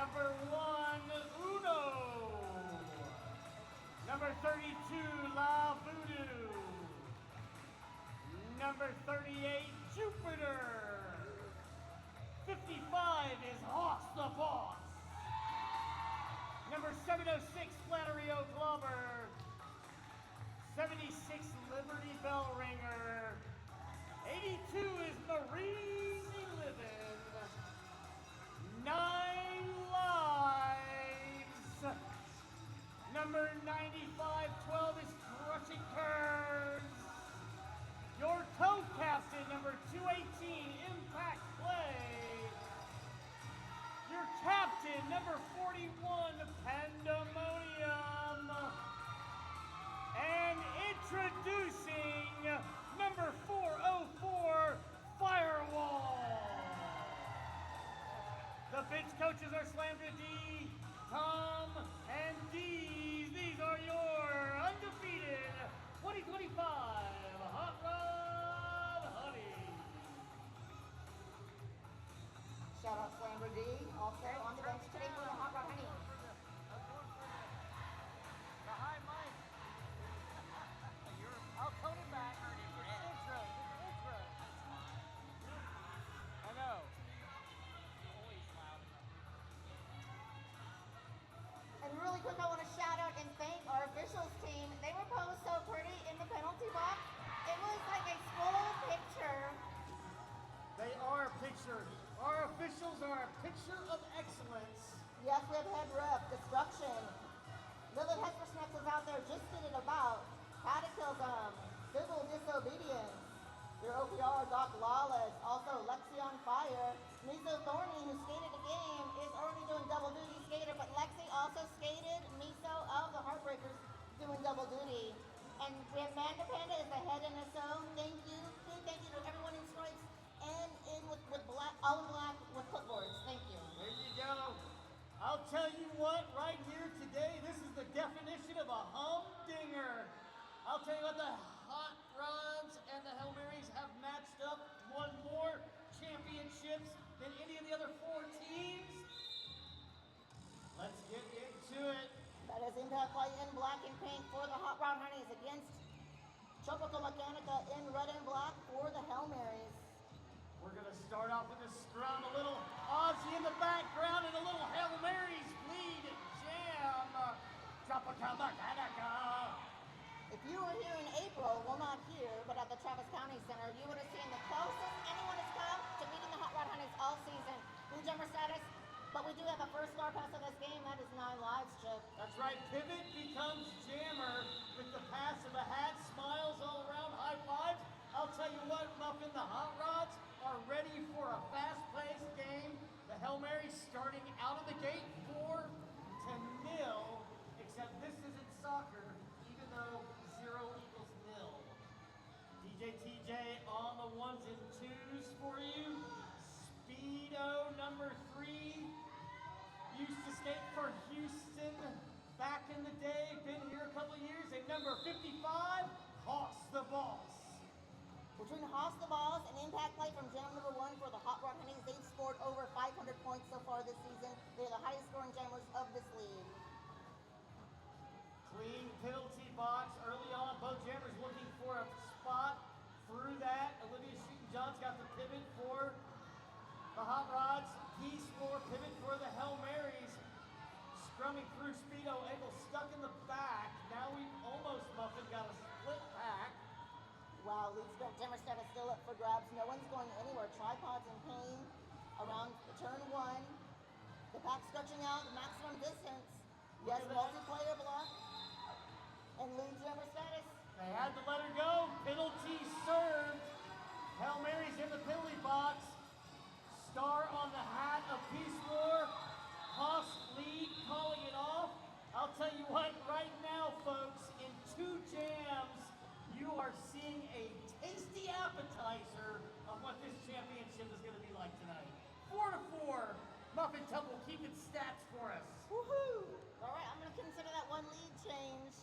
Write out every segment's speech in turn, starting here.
Number 1, Uno. Number 32, La Voodoo. Number 38, Jupiter. 55 is Hoss the Boss. Number 706, Flannery O'Glover. 76, Liberty Bell Ringer. 82 is Marie Livin. 9 lives. Number 95, 12 is Crushing Curves. Your co-captain, number 218, Impact Play. Your captain, number 41, Pandemonium. And introducing number 404, Firewall. The bench coaches are Slam to D, Tom, and D. These are your undefeated 2025 Hot Rod Honey. Shout out Slammer D, also on the bench today for the Hot Rod Honey. The high mic. I'll tone it back. It's intro. I know. Always loud enough. And really quick, I want to shout out and thank our officials team. They were posed so pretty in the penalty box. It was like a full picture. They are a picture. Our officials are a picture of excellence. Yes, we have head rep, Destruction. Lilith Hespersnex is out there just getting about. Cataclysm, Civil Disobedience. Your OPR, Doc Lawless. Also, Lexi on Fire. Miso Thorny, who skated the game, is already doing double duty skater, but Lexi also skated. Miso of the Heartbreakers doing double duty. And we have Manda Panda is the head NSO. Thank you. Big thank you to everyone in stripes and in with black, all in black with clipboards. Thank you. There you go. I'll tell you what, right here today, this is the definition of a humdinger. I'll tell you what, the Hot Rods and the Hail Marys have matched up, won more championships than any of the other 4 teams. Let's get into it. That is Impact Play in black and pink for the Hot Rod Honeys against Tropical Mechanica in red and black for the Hail Marys. We're going to start off with a scrum, a little Aussie in the background, and a little Hail Marys lead jam. Tropical Mechanica. If you were here in April, well not here, but at the Travis County Center, you would have seen the closest anyone has come to beating the Hot Rod Honeys all season. Blue Jumper status, but we do have a first star pass of this game. That is 9 lives, Chip. That's right, Pivot becomes Jammer with the pass of a hat, smiles all around, high fives. I'll tell you what, Muffin, the Hot Rods are ready for a fast-paced game. The Hail Marys starting out of the gate 4-0, except this isn't soccer, even though 0 equals 0. DJ TJ on the 1s and 2s for you. Speedo number 3 used to skate for Houston back in the day, been here a couple years. And number 55, Hoss the Boss. Between Hoss the Boss and Impact Play from jam number 1 for the Hot Rod Honeys, they've scored over 500 points so far this season. They're the highest scoring jammers of this league. Clean penalty box early on. Both jammers looking for a spot. Through that, Olivia Shootin-John's got the pivot for the Hot Rods. Piece for pivot for the Hail Marys. Scrumming through Speedo, ankle stuck in the back. Now we almost, Muffin, got a split pack. Wow, lead sprint jammer status still up for grabs. No one's going anywhere. Tripods in pain around turn 1. The pack stretching out the maximum distance. Yes, multiplayer block. And lead jammer status. They had to let her go. Penalty served. Hail Marys in the penalty box. Star on the hat of Peace War. Hoss lead calling it off. I'll tell you what, right now, folks, in 2 jams, you are seeing a tasty appetizer of what this championship is going to be like tonight. 4-4. Muffin Temple keeping stats for us. Woohoo! All right, I'm going to consider that 1 lead change.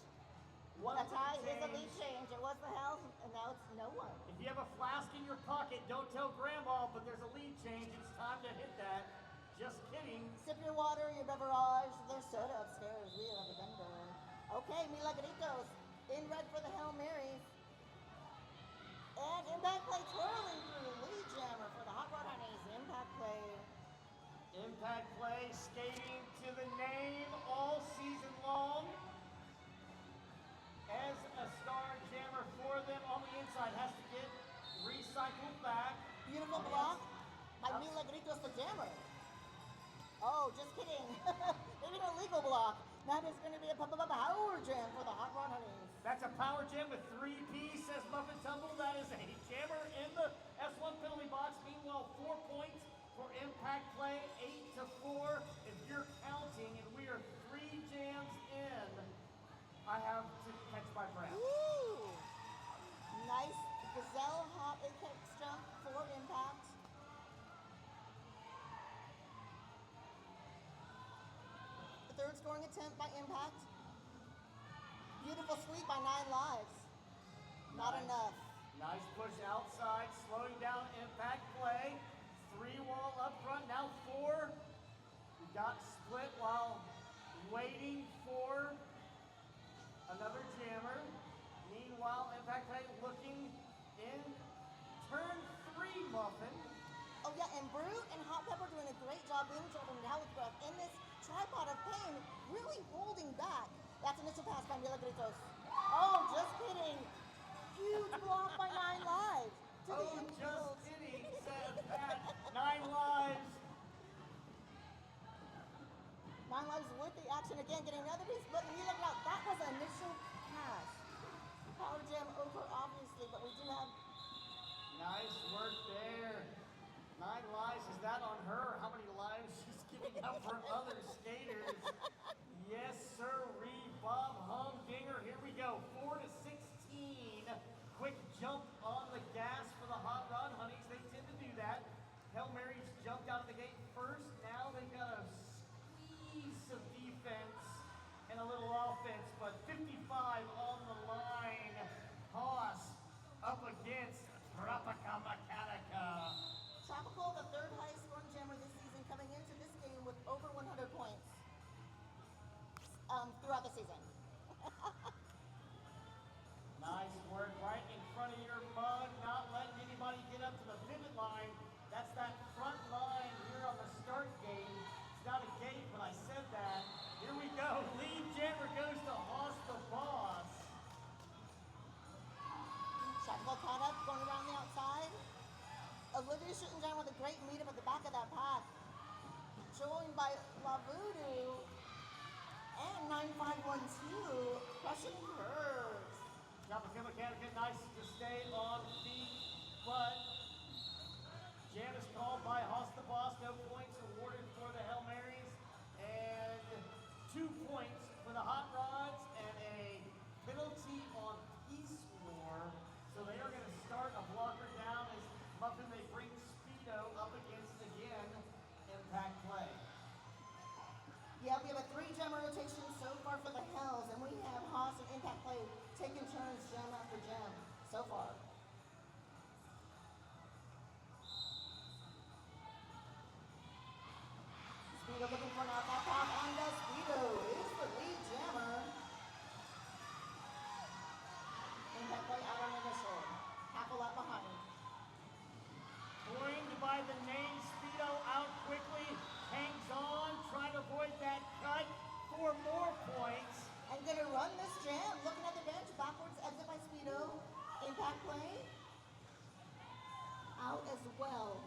A tie is a lead change. It was the Hells, and now it's no one. If you have a flask in your pocket, don't tell Grandma, but there's a lead change. It's time to hit that. Just kidding. Sip your water, your beverage. There's soda upstairs. We have a vendor. Okay, Milagritos in red for the Hail Marys. And impact play twirling through. Lead jammer for the Hot Rod Honeys. Impact play. Impact play skating to the name all season long. As a star jammer for them on the inside has to get recycled back. Beautiful block by Milagritos the jammer. Oh, just kidding. Maybe an illegal block. That is going to be a power jam for the Hot Rod Honeys. That's a power jam with 3P, says Muffin Tumble. That is a jammer in the S1 penalty box. Meanwhile, 4 points for impact play, 8-4. If you're counting, and we are 3 jams in, I have to catch my breath. Woo! Nice gazelle hop apex jump for impact. The third scoring attempt by impact. Beautiful sweep by 9 lives. Not enough. Nice push outside, slowing down impact play. 3 wall up front, now 4. We got split while waiting for another jammer. Meanwhile, impact play looking in turn 3, Muffin. Oh yeah, and Brute and Hot Pepper doing a great job being jumping now with breath in this tripod of pain, really holding back. That's initial pass by Milagritos. Oh, just kidding. Huge block by 9 lives. To the Oh, infield. just kidding, says Pat. 9 lives. 9 lives with the action again, getting another piece, but Milagritos, that was an initial pass. Power jam over, obviously, but we do have. Nice work there. 9 lives, is that on her? How many lives she's giving up for other skaters? Yes, sir, Bob Humdinger. Here we go, 4-16. Quick jump on the gas for the Hot Rod Honeys. They tend to do that. Hail Marys jumped out of the gate first. Now they've got a squeeze of defense and a little offense, but 55 on the line. Haas up against Tropica Mechanica. Tropical, the third highest scoring jammer this season, coming into this game with over 100 points throughout the season. Nice work right in front of your mug, not letting anybody get up to the pivot line. That's that front line here on the start gate. It's not a gate, but I said that. Here we go. Lead jammer goes to Hoss the Boss. Tropical caught up, going around the outside. Olivia shooting down with a great meetup at the back of that path. Joined by La Voodoo and 9512, crushing curves. Tropica Mechanica, nice to stay on feet, but jam is called by Hoss the Boss. No points awarded for the Hail Marys, and 2 points for the Hot Rods, and a penalty on Peace War. So they are going to start a blocker down as Muffin, they bring Speedo up against, again, impact play. Yeah, we have a 3 jammer rotation so far for the Hells, and we have Haas and Impact Play taking turns jam after jam so far. Speedo looking for an outside pop, and the Speedo is the lead jammer. Impact Play out on initial, half a lap behind. Coined by the name, Speedo out quickly, hangs on, trying to avoid that cut for more points. And gonna run this jam, looking at the bench, backwards exit by Speedo. Impact Play out as well.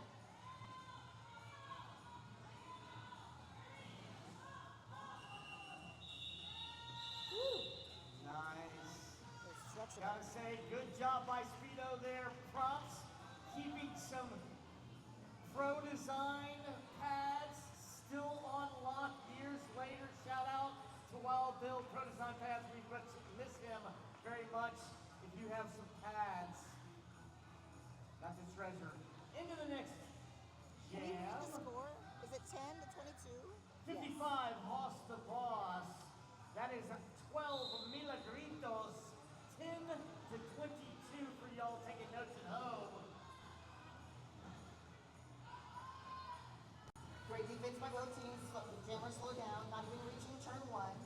Woo. Nice. Destruction. Gotta say, good job by Speedo there. Props, keeping some pro design pads still on lock years later. Shout out to Wild Bill Pro Design Pads. We miss him very much. If you have some pads, that's a treasure. Into the next Can you read jam. the score? Is it 10-22? 55, Hoss the Boss. That is 12 Milagritos. 10-22 for y'all taking notes at home. Great defense by slow down, not even reaching turn one.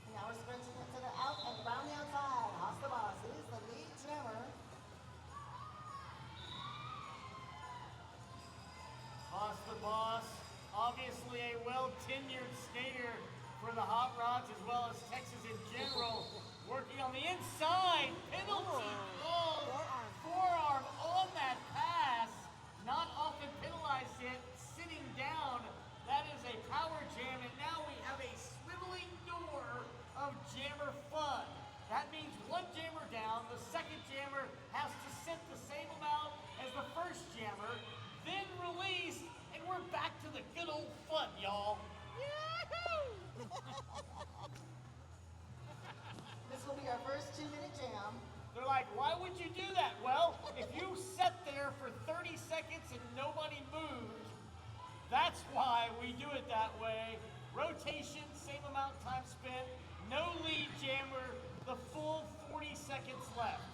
And now we're stretching it to the out and around the outside. Haas the Boss is the lead jammer. Haas the Boss, obviously a well-tenured skater for the Hot Rods as well as Texas in general. Working on the inside, penalty called, forearm on that pass. Not often penalized it, sitting down. That is a power jam, and now we have a swiveling door of jammer fun. That means one jammer down, the second jammer has to sit the same amount as the first jammer, then release, and we're back to the good old fun, y'all. Yahoo! This will be our first 2-minute jam. They're like, why would you do that? Well, if you sat there for 30 seconds and nobody moved, that's why we do it that way. Rotation, same amount of time spent, no lead jammer, the full 40 seconds left.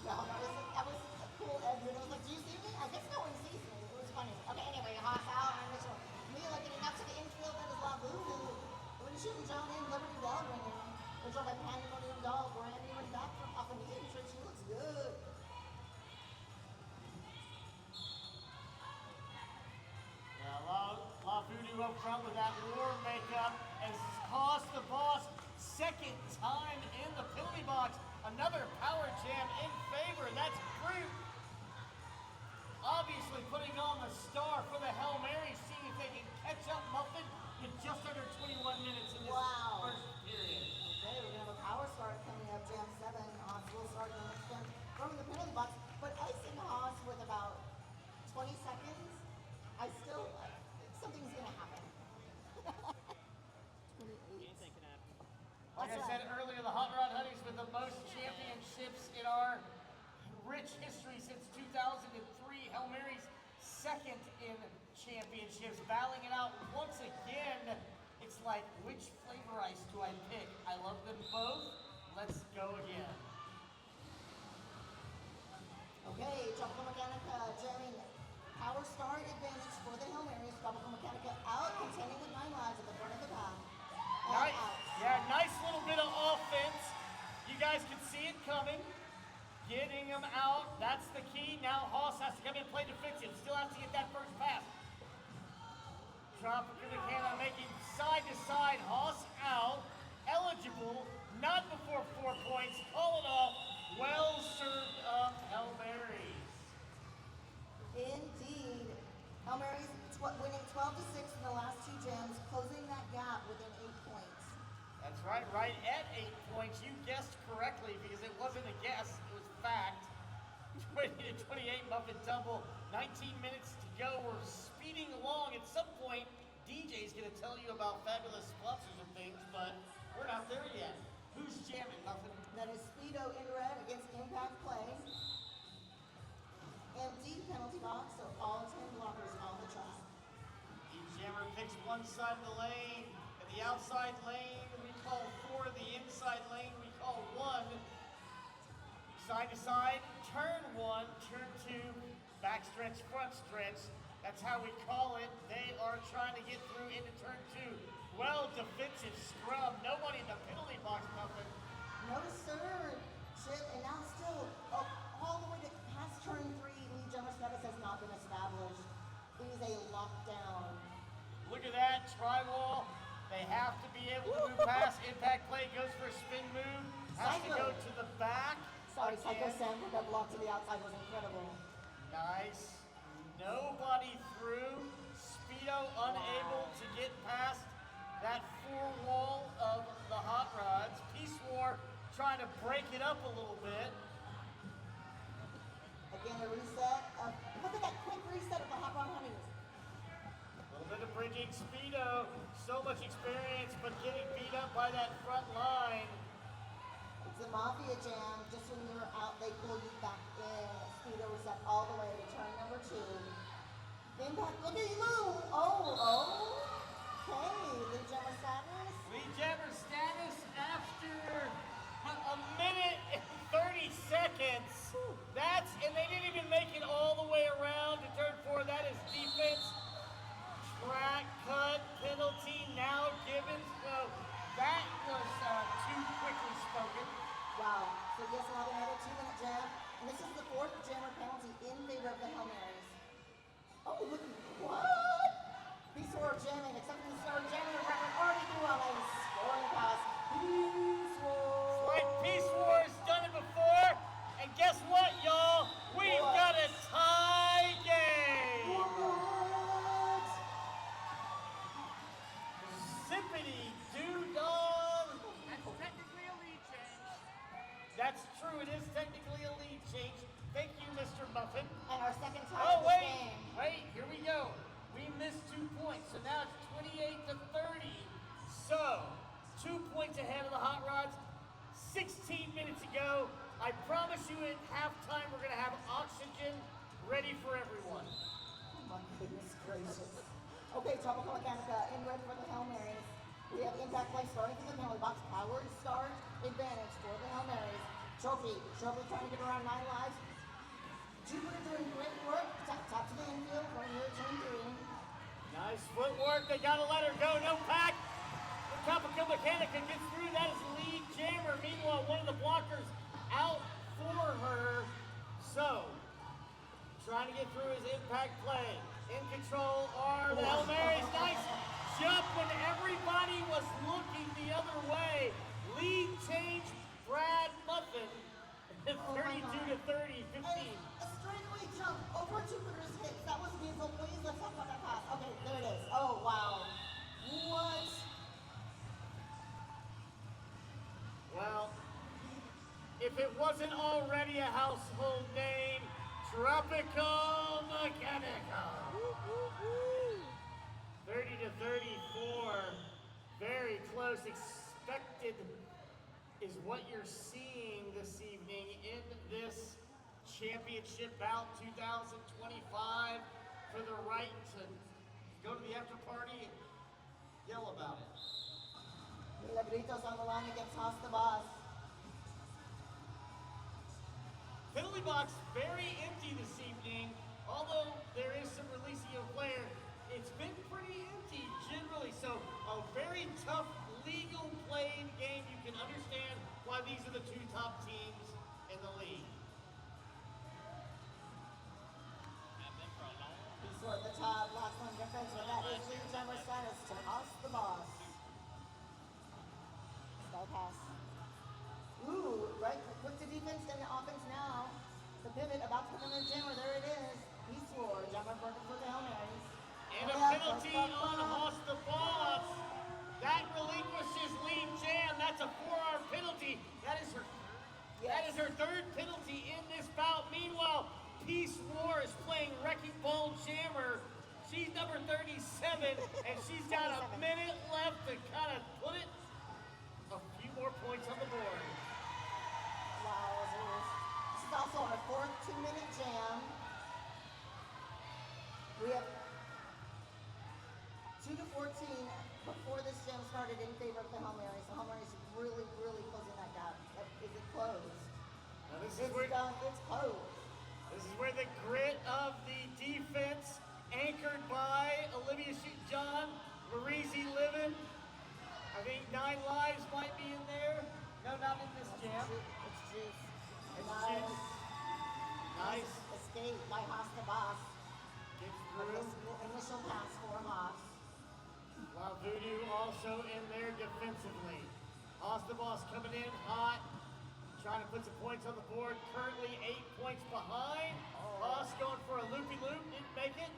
No, that was a cool edit. I was like, do you see me? I guess no one sees me. It was funny. Okay, anyway, Haas out on Mitchell. Mila getting up to the infield, that is Labubu. When he's shooting John in, Liberty Bell ringing. They're drawn by Pandemonium Doll. Brandy went back from off an injury. She looks good. Yeah, Labubu up front with that war makeup as Haas the Boss, second time in the penalty box. Another power jam in favor. That's Brute. Obviously putting on the star for the Hail Mary, seeing if they can catch up Muffin in just under 21 minutes in this first period. Okay, we're going to have a power start coming up, Jam 7. Haas will start the next one from the penalty box. But icing Haas with about 20 seconds, I still, something's going to happen. 28. Anything can happen. Like I said earlier, the Hot Rod Honeys with the most championships in our rich history since 2003. Hail Mary's second in championships, battling it out once again. It's like, which flavor ice do I pick? I love them both. Let's go again. Okay, Tropical Mechanica jamming power start advantage for the Hail Marys. Tropical Mechanica out, containing with 9 lives at the front of the pack. Nice, yeah, nice little bit of offense. You guys can see it coming. Getting them out, that's the key. Now Haas has to come in and play defensive. Still has to get that first pass. Tropical Mechanica making side to side. Haas out, eligible, not before 4 points. Call it off. Well served up, Hail Marys. Indeed. Hail Marys winning 12-6 in the last 2 jams, closing that gap within 8 points. That's right, right at 8 points. You guessed correctly because it wasn't a guess, it was fact. 20-28 Muffin Tumble, 19 minutes to go. We're speeding along. At some point, DJ's gonna tell you about fabulous sponsors and things, but we're not there yet. Who's jamming, Muffin? That is Speedo in red against Impact Play. Empty penalty box, so all 10 blockers on the track. Each jammer picks one side of the lane. And the outside lane, we call 4. The inside lane, we call 1. Side to side, turn 1, turn 2, back stretch, front stretch. That's how we call it. They are trying to get through into turn 2. Well, defensive scrub. Nobody in the penalty box, Muffin. Notice third, Chip, and now still all the way to past turn 3. Lead jammer status has not been established. It is a lockdown. Look at that, tri-wall. They have to be able to move past. Impact Play goes for a spin move. Has to go to the back. Sorry, again. Psycho Sam with that block to the outside was incredible. Nice. Nobody through. Speedo unable to get past that 4 wall of the Hot Rods. Peace War trying to break it up a little bit. Again, a reset. Look at that quick reset of the Hot Rod Honeys. A little bit of bridging. Speedo, so much experience, but getting beat up by that front line. It's a Mafia jam. Just when you're out, they pull you back in. Speedo reset all the way to turn number 2. Impact, look at you move. Okay. Lead jammer status. Lead jammer status after a minute and 30 seconds. And they didn't even make it all the way around to turn 4. That is defense in favor of the Hail Marys. Oh, look, what? Peace War jamming, accepting the start jamming department already threw on a scoring pass. Peace War. Right, Peace War has done it before, and guess what, y'all? We've got a tie game. What? Zippity doo dog. That's technically a lead change. That's true. It is technically a lead change. Thank you, Mr. Muffin. And our second tie Oh of the wait, game. wait. Here we go. We missed 2 points, so now it's 28 to 30. So 2 points ahead of the Hot Rods. 16 minutes ago. I promise you, at halftime, we're gonna have oxygen ready for everyone. Oh my goodness gracious. Okay, Tropical Mechanica in red for the Hail Marys. We have impact play starting from the penalty box. Power start advantage for the Hail Marys. Trophy trying to get around 9 lives. Jupiter doing great work. Top to the infield. Right here, turn 3. Nice footwork. They gotta let her go. No pack. The Tropical Mechanica gets through. That is lead jammer. Meanwhile, one of the blockers out for her. So, trying to get through his impact play. In control are the Hail Marys. Nice jump when everybody was looking the other way. Lead change, Brad Muffin. 32 to 30, 15. A straightaway jump over Jupiter's hits. That was beautiful. Please, let's talk about that pass. Okay, there it is. Oh, wow. What? Well, if it wasn't already a household name, Tropical Mechanica. 30 to 34. Very close. Expected is what you're seeing this evening in this championship bout 2025 for the right to go to the after party and yell about it. Milabritos on the line against Haas the Boss. Penalty box very empty this evening, although there is some releasing of player. It's been pretty empty generally, so a very tough legal playing game. You can understand why these are the 2 top teams in the league. Peace War at the top, last one defense, but that is lead jammer status to Haas the Boss. Sky pass. Ooh, right, quick to defense, then the offense now. The pivot about to come in the jammer, there it is. Peace War, jammer perfect for the Hail Marys. And a penalty on Haas the Boss. That relinquishes lead jam. That's a 4-hour penalty. That is her 3rd penalty in this bout. Meanwhile, Peace War is playing Wrecking Ball Jammer. She's number 37, and she's got a minute left to kind of put it a few more points on the board. Wowzers. This is also our 4th 2-minute jam. We have 2 to 14 before this jam started in favor of the Hail Marys. The Hail Marys really, really closing that gap. Is it closed? Now this is It's where done. It's closed. this is where the grit of the defense, anchored by Olivia John, Marizzi Livin. I think 9 lives might be in there. No, not in this jam. It's juice. It's Nice. juice. Nice. Escape by Haas the Boss. Gets through. Initial pass for Haas. While Voodoo also in there defensively. Haas the Boss coming in hot, trying to put some points on the board. Currently 8 points behind. Haas going for a loopy-loop, didn't make it.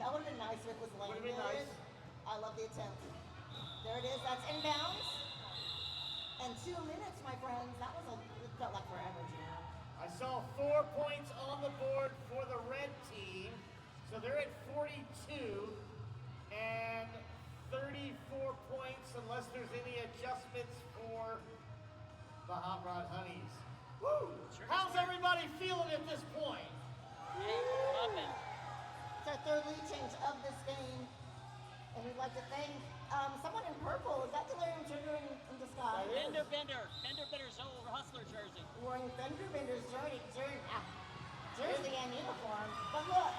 That would have been nice if it was landed. Would've been nice. I love the attempt. There it is. That's inbounds. And 2 minutes, my friends. That was it felt like forever, Jam. I saw 4 points on the board for the red team. So they're at 42 and 34 points unless there's any adjustments for the Hot Rod Honeys. Woo! How's everybody feeling at this point? It's our 3rd lead change of this game. And we'd like to thank someone in purple. Is that Delirium Trigger in disguise? Fender Bender's old hustler jersey. Wearing Fender Bender's jersey and uniform. But look,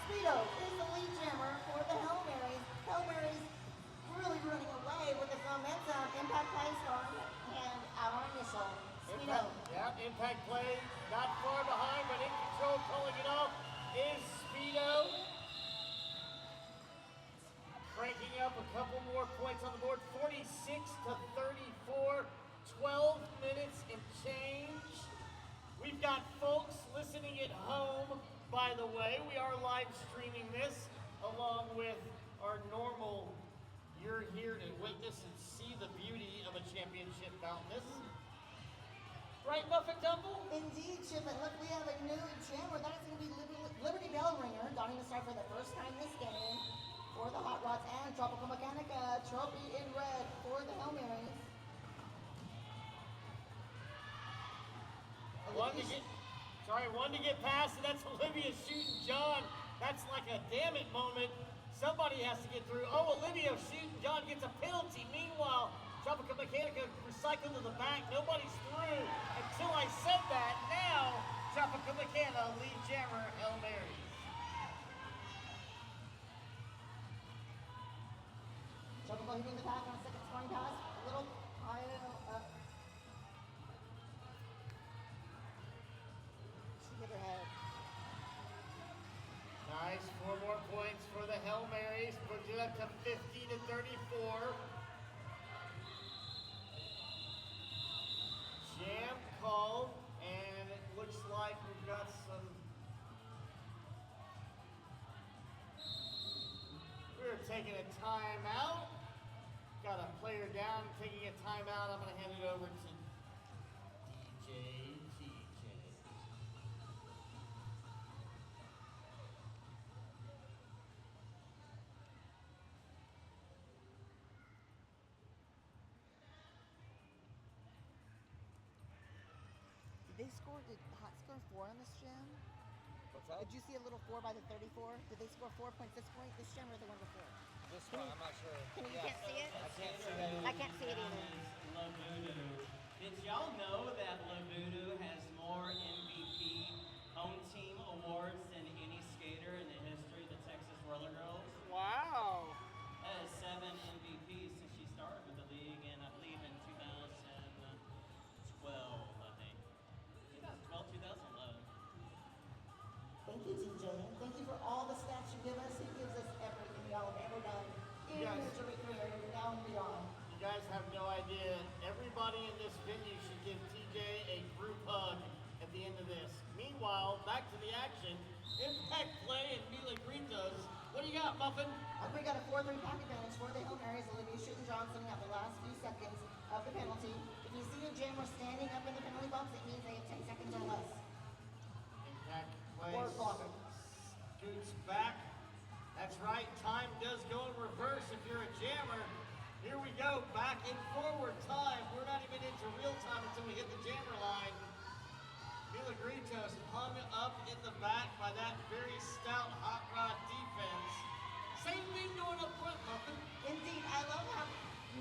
Speedo is the lead jammer for the Hail Marys. Hail Marys really running away with this momentum. Impact play starting and our initial. Speedo. Impact play, not far behind, but in control. by the way. We are live streaming this along with our normal. You're here to witness and see the beauty of a championship bout. This, right, Buffett Tumble? Indeed, Chip, and look, we have a new jammer. That is going to be Liberty Bell Ringer, donning the star for the first time this game for the Hot Rods, and Tropical Mechanica trophy in red for the Hail Marys. One to get past, and that's Olivia shooting John. That's like a damn it moment. Somebody has to get through. Oh, Olivia shooting John gets a penalty. Meanwhile, Tropical Mechanica recycled to the back. Nobody's through until I said that. Now, Tropical Mechanica lead jammer Hail Marys. Tropical hitting the pack on a second scoring pass. A little high up. She hit her head. Nice, 4 more points for the Hail Marys. Puts it up to 50 to 34. Jam called, and it looks like we've got some. We're taking a timeout. Got a player down, taking a timeout. I'm going to hand it over to DJ. Did Hot score 4 on this jam? What's that? Did you see a little 4 by the 34? Did they score 4 points this point? This jam or the one before? This one, I'm not sure. You can't see it? I can't see that. I can't see it either. Labudu. Did y'all know that Labudu has more MVP home team awards than any skater in the history of the Texas Roller Girls? Wow. That is 7 MVPs since she started with the league, and I believe in 2012, I think. 2012, 2011. Thank you, TJ. Thank you for all the stats you give us. He gives us everything y'all have ever done in Yes. your career and now and beyond. You guys have no idea. Everybody in this venue should give TJ a group hug at the end of this. Meanwhile, back to the action. Impact play and Mila Gritos. What do you got, Muffin? We got a 4-3 pack advantage for the Hail Marys. Olivia shooting Johnson at the last few seconds of the penalty. If you see a jammer standing up in the penalty box, it means they have 10 seconds or less. Impact plays. Or blocking. Scoots back. That's right. Time does go in reverse if you're a jammer. Here we go. Back and forward time. We're not even into real time until we hit the jammer line. Mila Gritos hung up in the back by that very stout Hot Rod defense. Same thing going up front, Muffin. Indeed, I love how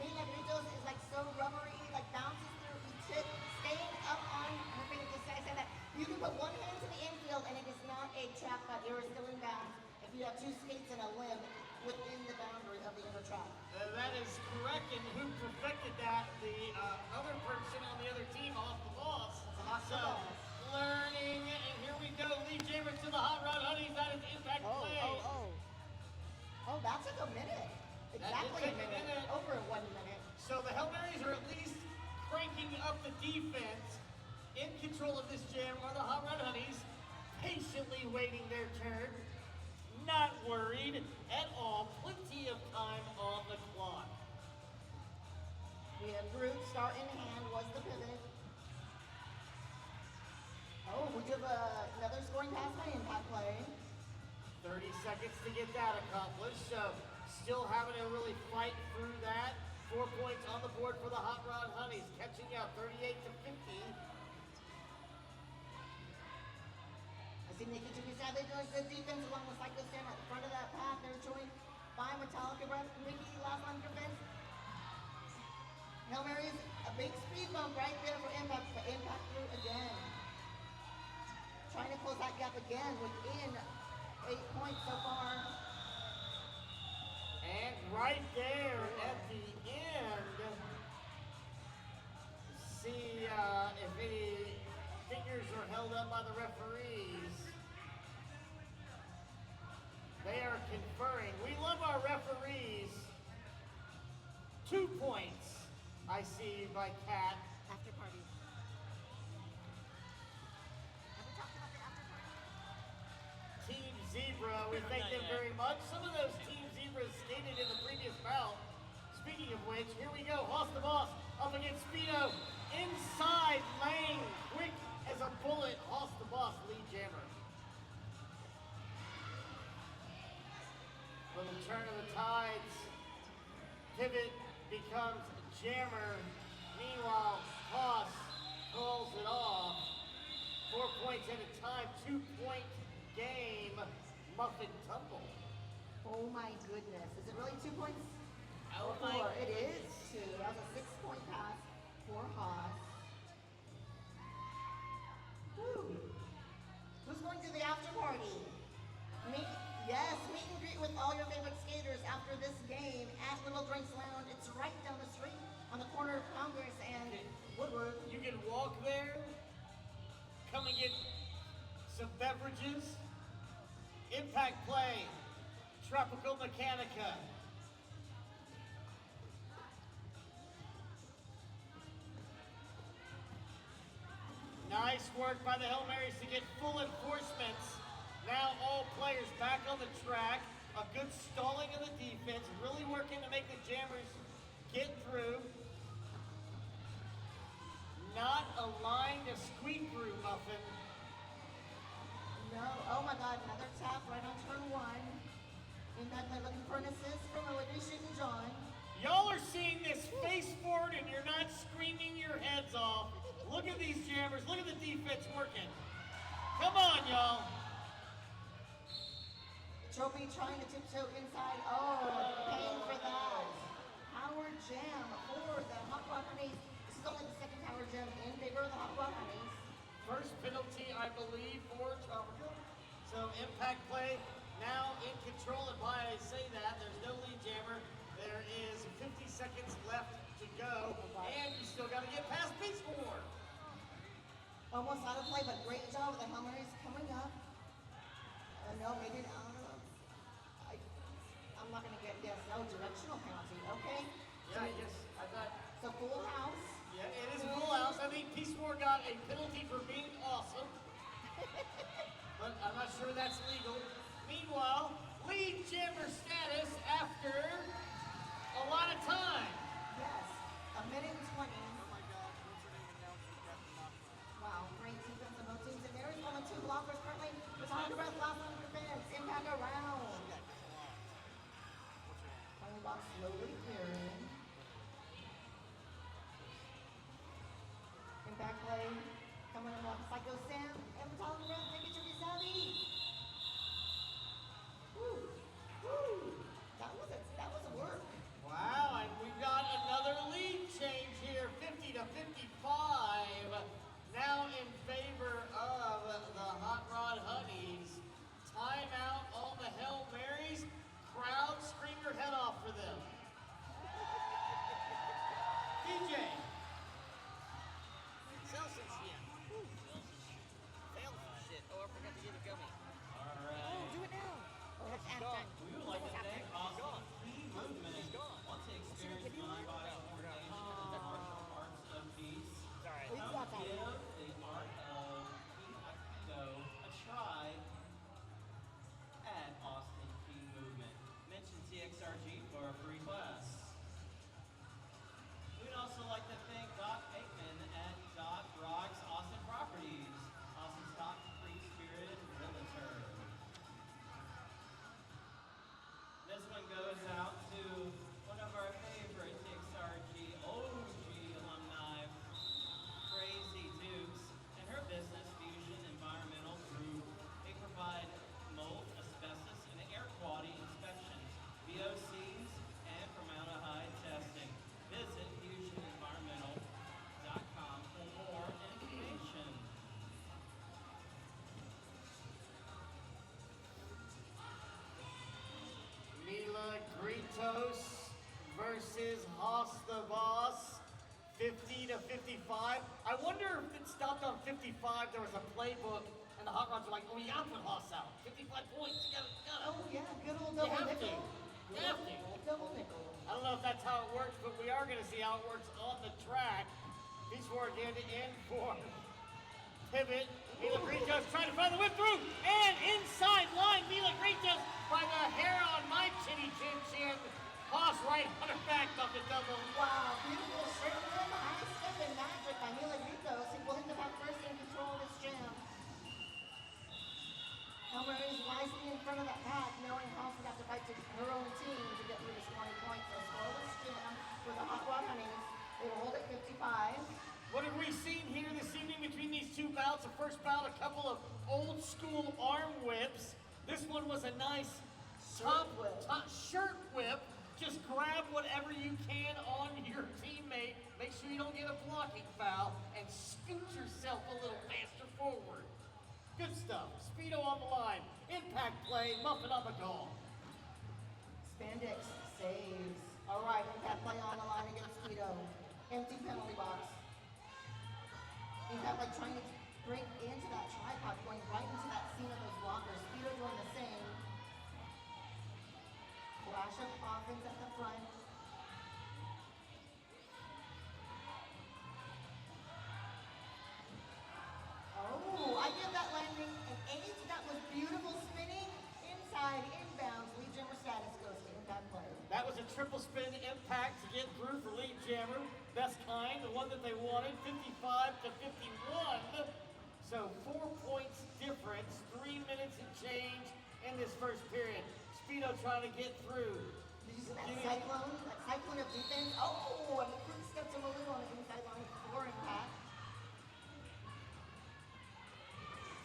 Mila Gritos is like so rubbery, like bounces through each hit, staying up on her fingertips. I said that you can put one hand to the infield and it is not a trap, but you're still in bounds if you have 2 skates and a limb within the boundary of the inner trap. That is correct, and who perfected that? The other person on the other team off the boss. Off the So, boss. learning, and here we go. Lead jammer to the Hot Rod Honeys. That is impact play. Oh, that took a minute. Exactly take a a minute. minute. Over 1 minute. So the Hail Marys are at least cranking up the defense. In control of this jam are the Hot Rod Honeys, patiently waiting their turn. Not worried at all. Plenty of time on the clock. We have Groot, start in hand, was the pivot. Oh, we give another scoring pass by impact play. 30 seconds to get that accomplished. So still having to really fight through that. 4 points on the board for the Hot Rod Honeys, catching up 38 to 50. I see Nikki Tukisad, they're doing good defense along with Cycle Sam at the front of that path. They're showing by Metallica Breath. Mickey, last line of defense. Hail Marys, a big speed bump right there for impact, but impact through again. Trying to close that gap again within 8 points so far. And right there at the end, see if any fingers are held up by the referees. They are conferring. We love our referees. 2 points, I see, by Kat. After party. Have we talked about the after party? We thank them very much. Some of those Team Zebras skated in the previous bout. Speaking of which, here we go. Hoss the Boss up against Speedo. Inside lane, quick as a bullet. Hoss the Boss, lead jammer. Little turn of the tides. Pivot becomes jammer. Meanwhile, Hoss pulls it off. 4 points at a time, 2-point game. Muffin tumble. Oh my goodness. Is it really 2 points? Oh Or my 4? It is 2. That was a 6-point pass for Haas. Woo. Who's going to the after party? Meet and greet with all your favorite skaters after this game at Little Drinks Lounge. It's right down the street on the corner of Congress and Woodward. You can walk there, come and get some beverages. Impact play, Tropical Mechanica. Nice work by the Hail Marys to get full enforcements. Now all players back on the track. A good stalling of the defense, really working to make the jammers get through. Not a line to squeak through, Muffin. No, oh my God, another tap right on turn 1. Impact play looking for an assist from Alicia and John. Y'all are seeing this face forward and you're not screaming your heads off. Look at these jammers, look at the defense working. Come on, y'all. Trophy trying to tiptoe inside. Oh, paying for that. Power jam for the Hot Rock Honeys. This is only the second power jam in favor of the Hot Rock Honeys. First penalty, I believe, for Tropical. So impact play now in control, and why I say that, there's no lead jammer. There is 50 seconds left to go, and you still got to get past Beast War. Almost out of play, but great job with the Hail Marys coming up. No, maybe I'm not gonna get this. No directional penalty. Okay. Yeah, I guess I thought. So full house. Yeah, it is a full house. I think Peace War got a penalty for being awesome, but I'm not sure that's legal. Meanwhile, lead jammer status after a lot of time. Yes, a minute and 20. Oh my God, what's her name announcing Captain Knockdown? Wow, great defense on both teams. And there is only 2 blockers currently. It's on the rest, last on defense. Impact around. Only box slowly clearing. Impact play coming along. Psycho Sam and Metallic Red. Take it to Savvy. Woo, woo. That was a work. Wow, and we've got another lead change here, 50 to 55. Now in favor of the Hot Rod Honeys. Timeout on the Hail Marys. Crowd scream your head off for them. DJ. Sell some shit. Sell some shit. Oh, I forgot to get a gummy. All right. Do it now. Oh, that's after. We would like to thank Austin Key Movement. Want to experience mind-body coordination and the martial arts of peace? Sorry. Come give the art of Aikido a try at Austin Key Movement. Mention TXRG for a free class. We'd also like to thank Doc Aikman at Doc Rocks Austin Properties. Austin's top free-spirited realtor. This one goes out to one of our favorite TXRG OG alumni, Crazy Dukes, and her business, Fusion Environmental Group. They provide mold, asbestos, and air quality inspections, VOCs, and formaldehyde testing. Visit fusionenvironmental.com for more information. Mila Gritos versus Hoss the Boss, 50 to 55. I wonder if it stopped on 55. There was a playbook, and the Hot Rods were like, "Oh, you gotta put Hoss out. 55 points. You gotta." Oh yeah, good old You double have nickel. to. You have to. Double nickel. I don't know if that's how it works, but we are going to see how it works on the track. Beast War again in for pivot. Mila Gritos trying to find the whip through, and inside line, Mila Gritos Mary's wisely in front of that pack, knowing House would have to fight to her own team to get through this 20 points. So scoreless jam for the Hot Rod Honeys. They will hold at 55. What have we seen here this evening between these two bouts? The first bout, a couple of old school arm whips. This one was a nice top shirt whip. Just grab whatever you can on your teammate. Make sure you don't get a blocking foul and scoot yourself a little faster forward. Good stuff. Speedo on the line. Impact play. Muffin on the goal. Spandex saves. All right, Impact play on the line against Speedo. Empty penalty box. Impact like trying to break into that tripod, going right into that seam of those blockers. Speedo doing the same. Flash of offense at the front. Oh, I give that landing an 8. That was beautiful spinning. Inside, inbounds. Lead jammer status goes to Impact play. That was a triple spin impact to get through for lead jammer. Best kind, the one that they wanted, 55 to 51. So 4 points difference, 3 minutes and change in this first period. Speedo trying to get through. Did you see that cyclone? That cyclone of defense? Oh, and the quick step to Malou on the inside line for Impact.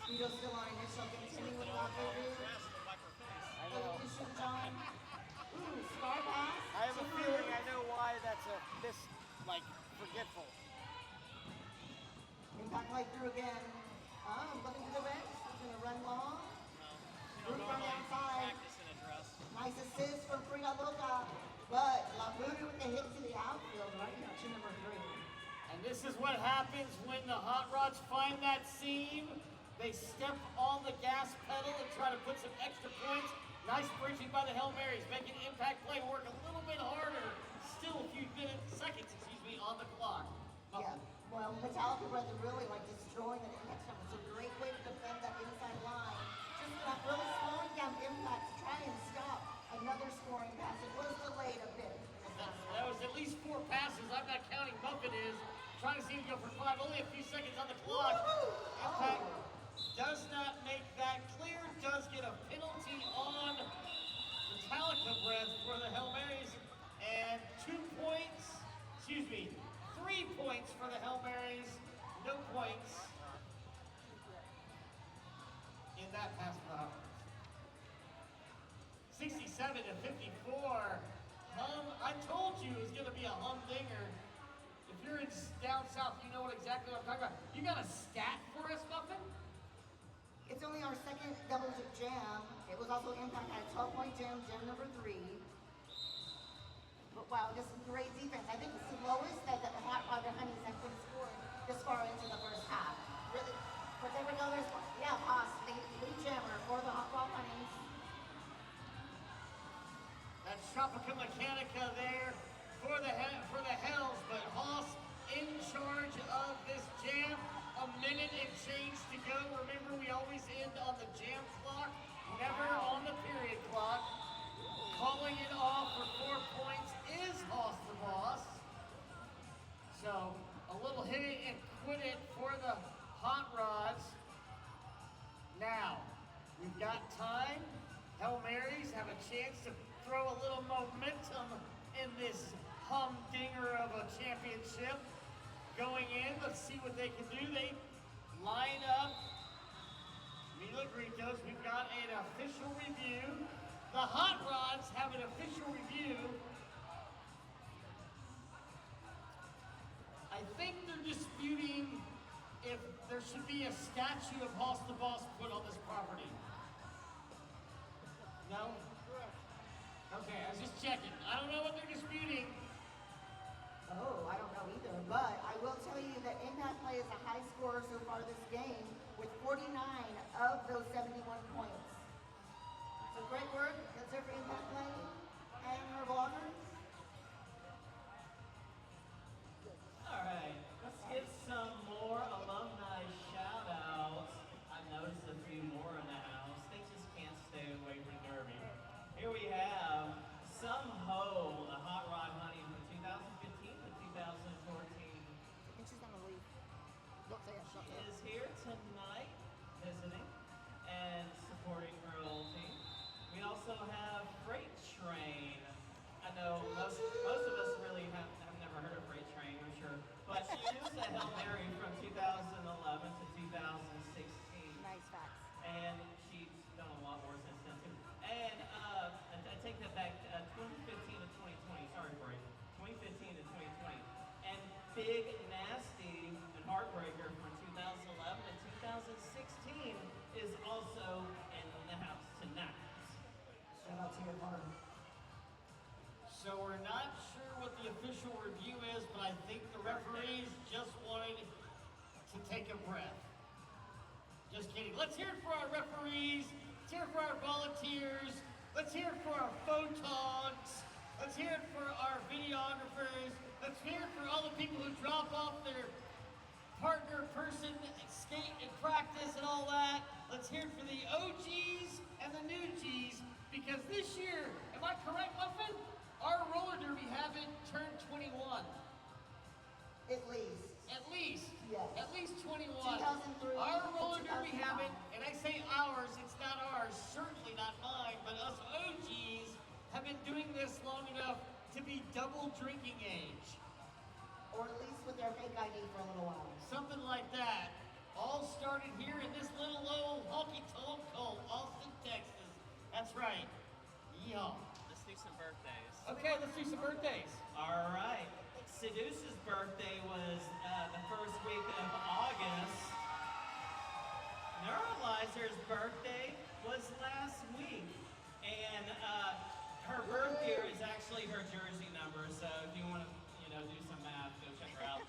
Speedo still on initial, continuing with rendezvous. I know. Evolution, John. Ooh, star pass. I have a feeling I know why that's a forgetful. Impact light through again. Looking to the bench. He's going to run long. Root from the outside. Nice assist from Frida Loca. But Labudu with the hit to the outfield right now to number 3. And this is what happens when the Hot Rods find that seam. They step on the gas pedal and try to put some extra points. Nice bridging by the Hail Marys, making Impact play work a little bit harder. Still a few seconds, on the clock. Yeah, well, Metallica Brother really destroying the Impact stuff. It's a great way to defend that inside line. Just not really slowing down Impact to try and stop another scoring pass. It was delayed a bit. That was at least 4 passes. I'm not counting Muffin is. Trying to see him go for 5. Only a few seconds on the clock. Impact does not make that clear. Does get a penalty on Metallica Breath for the Hail Marys. And 3 points for the Hail Marys. No points in that pass for the Hot Rods. 67 to 54. I told you it was going to be a humdinger. If you're in down south, you know exactly what I'm talking about. You got a stat for us, Muffin? It's only our second double-digit jam. It was also Impact at a 12-point jam number 3. But wow, just great defense. I think it's the lowest that the Hot Rod Honeys have been scored this far into the first half. Really, whatever goes, yeah, Haas, lead jammer for the Hot Rod Honeys. That's Tropica Mechanica there for the Hells, but Haas in charge of this jam. A minute and change to go. Remember, we always end on the jam clock, never on the period clock. Calling it off for 4 points is Haas the boss. So, a little hit it and quit it for the Hot Rods. Now, we've got time. Hail Marys have a chance to throw a little momentum in this humdinger of a championship. Going in, let's see what they can do. They line up Milagritos. We've got an official review. The Hot Rods have an official review. I think they're disputing if there should be a statue of Haas the Boss put on this property. No? Okay, I was just checking. I don't know what they're disputing. Oh, I don't know either, but I will tell you that Impact Play is a high scorer so far this game with 49 of those 71 points. So great work. That's it for Impact Play and our vloggers. All right, let's get some more alumni shout-outs. I noticed a few more review is, but I think the referees just wanted to take a breath. Just kidding. Let's hear it for our referees. Let's hear it for our volunteers. Let's hear it for our photogs. Let's hear it for our videographers. Let's hear it for all the people who drop off their partner, person, skate and practice and all that. Let's hear it for the OGs and the new Gs, because this year, am I correct, Muffin? Our roller derby haven't turned 21. At least. At least. Yes. At least 21. 2003 Our to roller derby 2005. haven't, and I say ours, it's not ours, certainly not mine, but us OGs have been doing this long enough to be double drinking age. Or at least with their fake ID for a little while. Something like that. All started here in this little old honky-tonk called Austin, Texas. That's right. Yeehaw. Let's do some birthdays. Okay, let's do some birthdays. All right. Seduce's birthday was the first week of August. Neuralizer's birthday was last week. And her birth year is actually her jersey number, so if you want to, do some math, go check her out.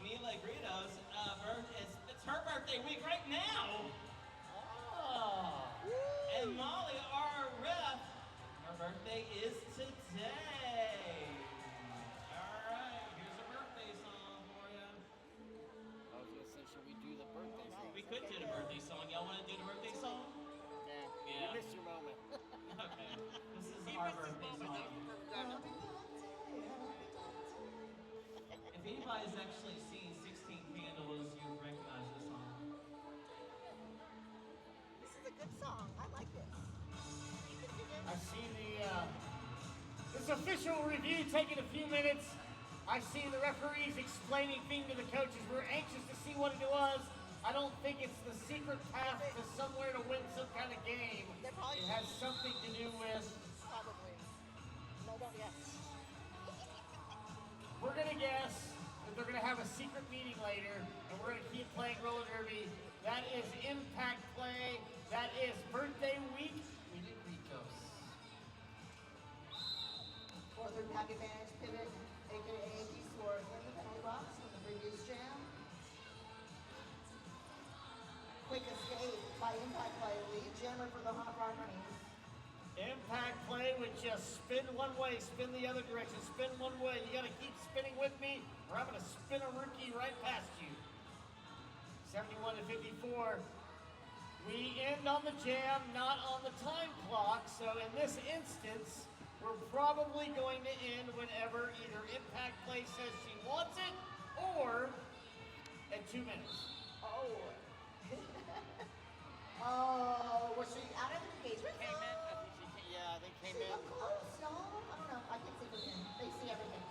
Mila Grito's it's her birthday week right now. Oh. And Molly, our ref, her birthday is today. All right, here's a birthday song for you. I was gonna say, should we do the birthday song? We could do the birthday song. Y'all want to do the birthday song? Nah, Yeah. you missed your moment. Okay. This is He our missed his birthday moment. That song. was the perfect time. If anybody's actually seen 16 Candles, you recognize this song. This is a good song. I like this. You can do this. I see this official review taking a few minutes. I see the referees explaining things to the coaches. We're anxious to see what it was. I don't think it's the secret path to somewhere to win some kind of game. They're probably- It has something to do with, Probably. No, don't guess. we're going to guess that they're going to have a secret meeting later, and we're going to keep playing roller derby. That is impact play. That is birthday week. We did Ritos. Or third pack advantage pivot, aka piece for in the penalty box from the previous jam. Quick escape by impact play, lead jammer for the Hot Rod Honeys. Impact play with just spin one way, spin the other direction, spin one way. You gotta keep spinning with me, or I'm gonna spin a rookie right past you. 71 to 54. We end on the jam, not on the time clock. So in this instance, we're probably going to end whenever either impact play says she wants it, or at 2 minutes. Oh. Oh, was she out of the engagement? Came in. I think she came, yeah, they came She in. got close, no? I don't know. I can't see from in. They see everything.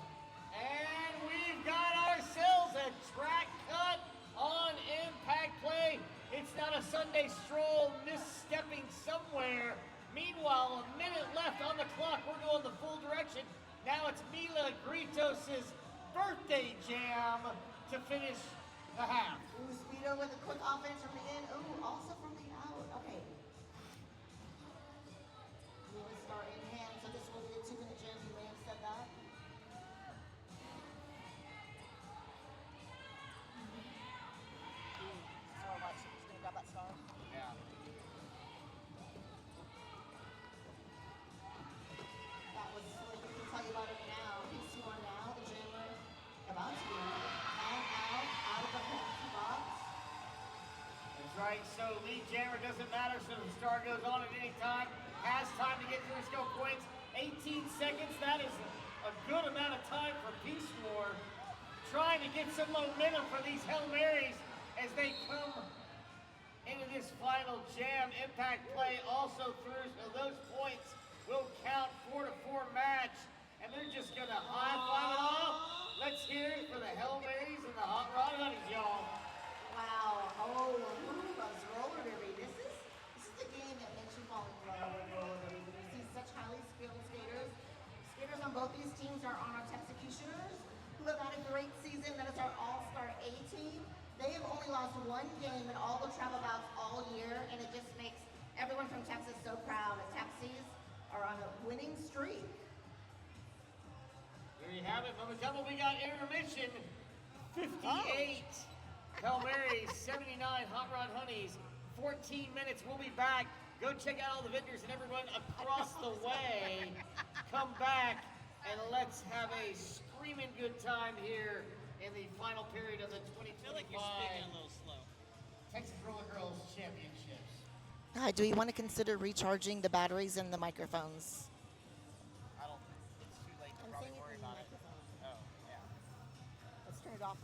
And we've got ourselves a track cut on impact play. It's not a Sunday stroll misstepping somewhere. Meanwhile, a minute left on the clock. We're going the full direction. Now it's Mila Gritos' birthday jam to finish the half. Ooh, Speedo with a quick offense from the in. Ooh, also from the out. Okay. Really start in hand, so this will be a 2-minute jam. You may have said that. So much. She's gonna grab that star. Yeah. That was slick. We can tell you about it now. He's sworn now. The jammer about to be and out of the penalty box. That's right, so lead jammer doesn't matter, so the star goes on at any time. Has time to get through his go points. 18 seconds, that is a good amount of time for Peace War. Trying to get some momentum for these Hail Marys as they come into this final jam. Impact play also through, so those points will count 4-4 match. And they're just gonna high five it off. Let's hear it for the Hail Marys and the Hot Rod Honeys, y'all. Wow. Oh, who loves roller derby? This is the game that makes you fall in love with roller derby. When you see such highly skilled skaters. Skaters on both these teams are on our Executioners, who have had a great season. That is our all-star A team. They have only lost one game in all the travel bouts all year, and it just makes everyone from Texas so proud. The Texas are on a winning streak. There you have it. Mama Double, we got intermission. 58 Hail Marys, 79 Hot Rod Honeys. 14 minutes. We'll be back. Go check out all the vendors and everyone across the way. Come back and let's have a screaming good time here in the final period of the I feel like you're speaking a little slow. Texas Roller Girls Championships. Do we want to consider recharging the batteries and the microphones? I don't. It's too late to probably worry about it. Oh, yeah. Let's turn it off.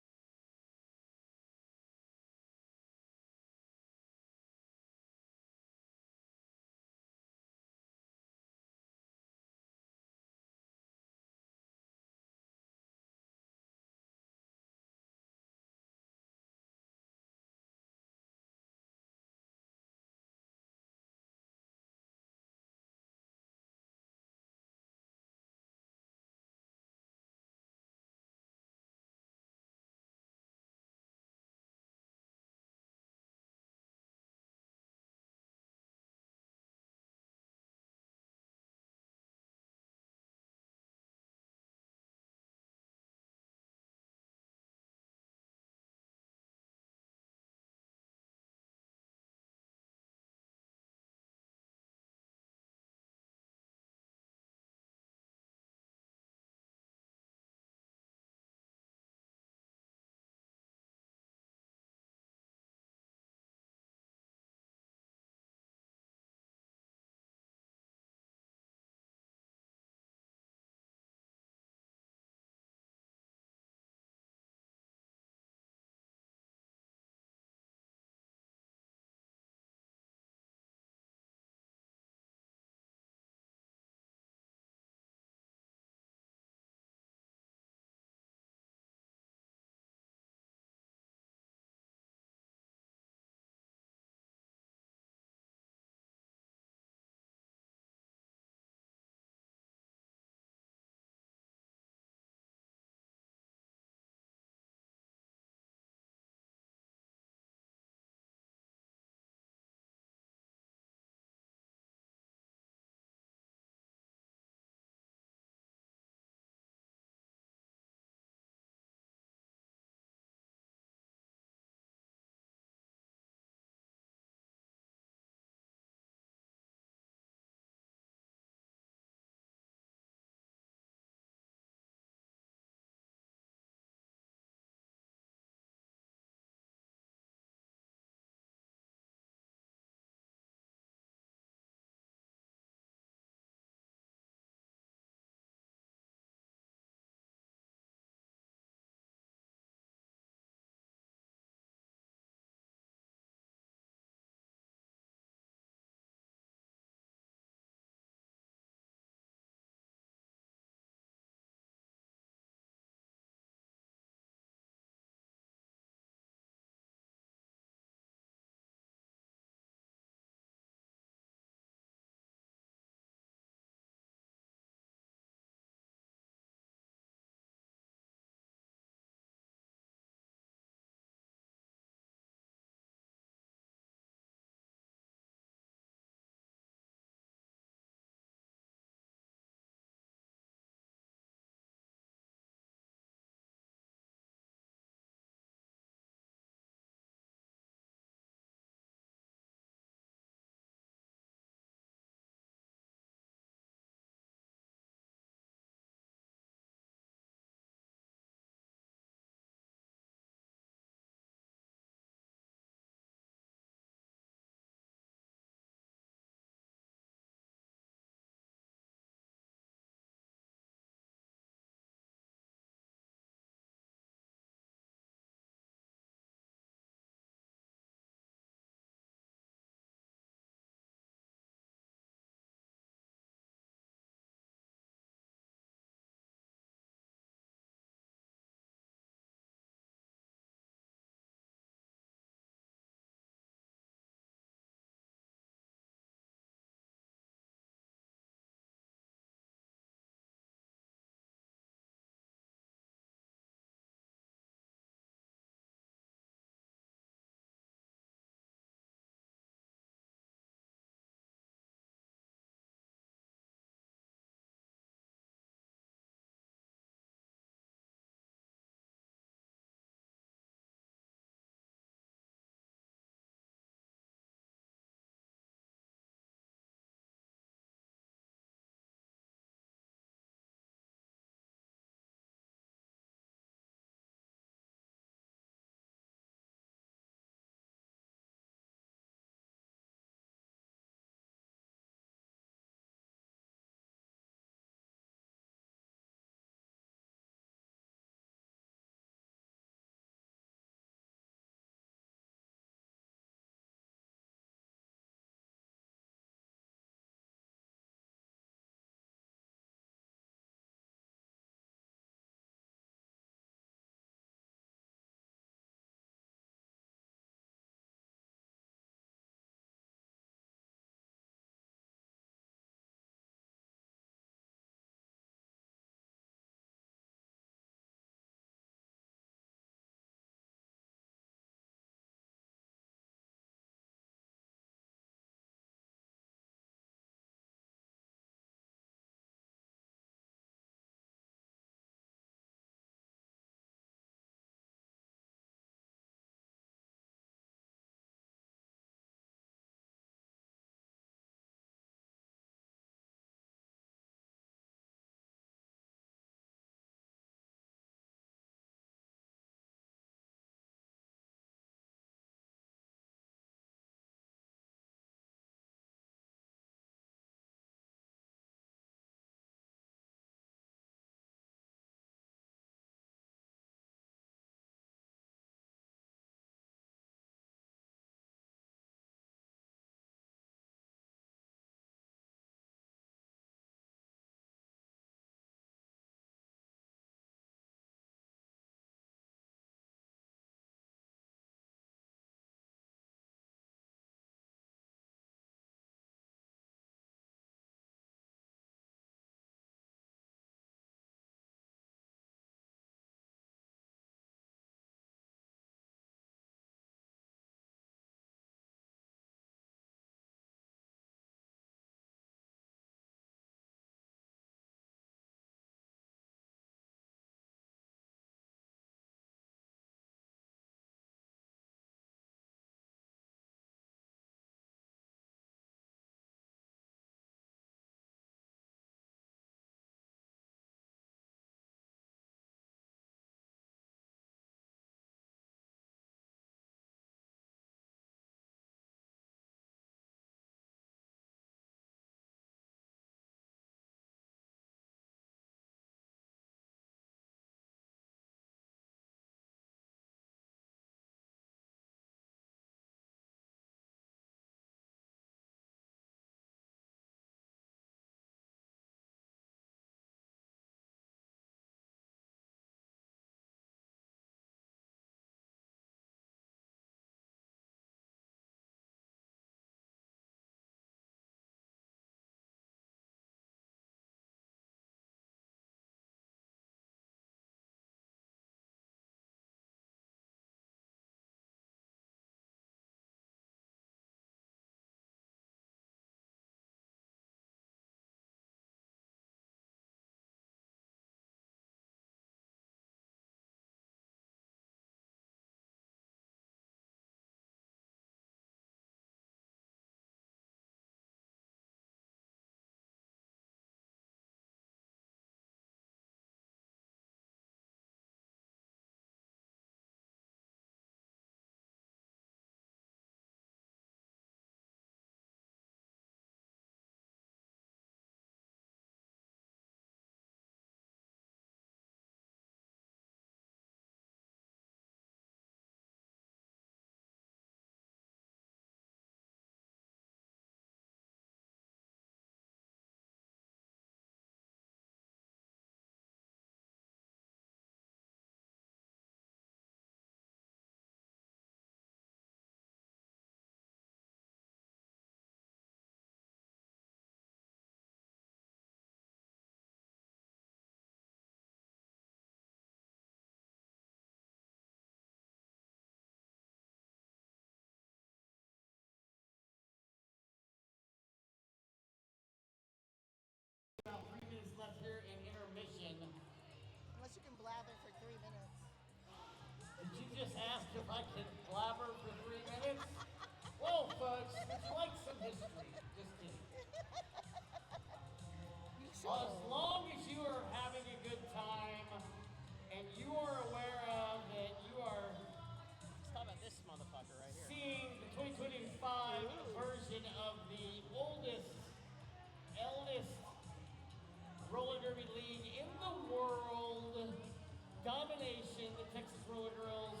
domination. The Texas Roller Girls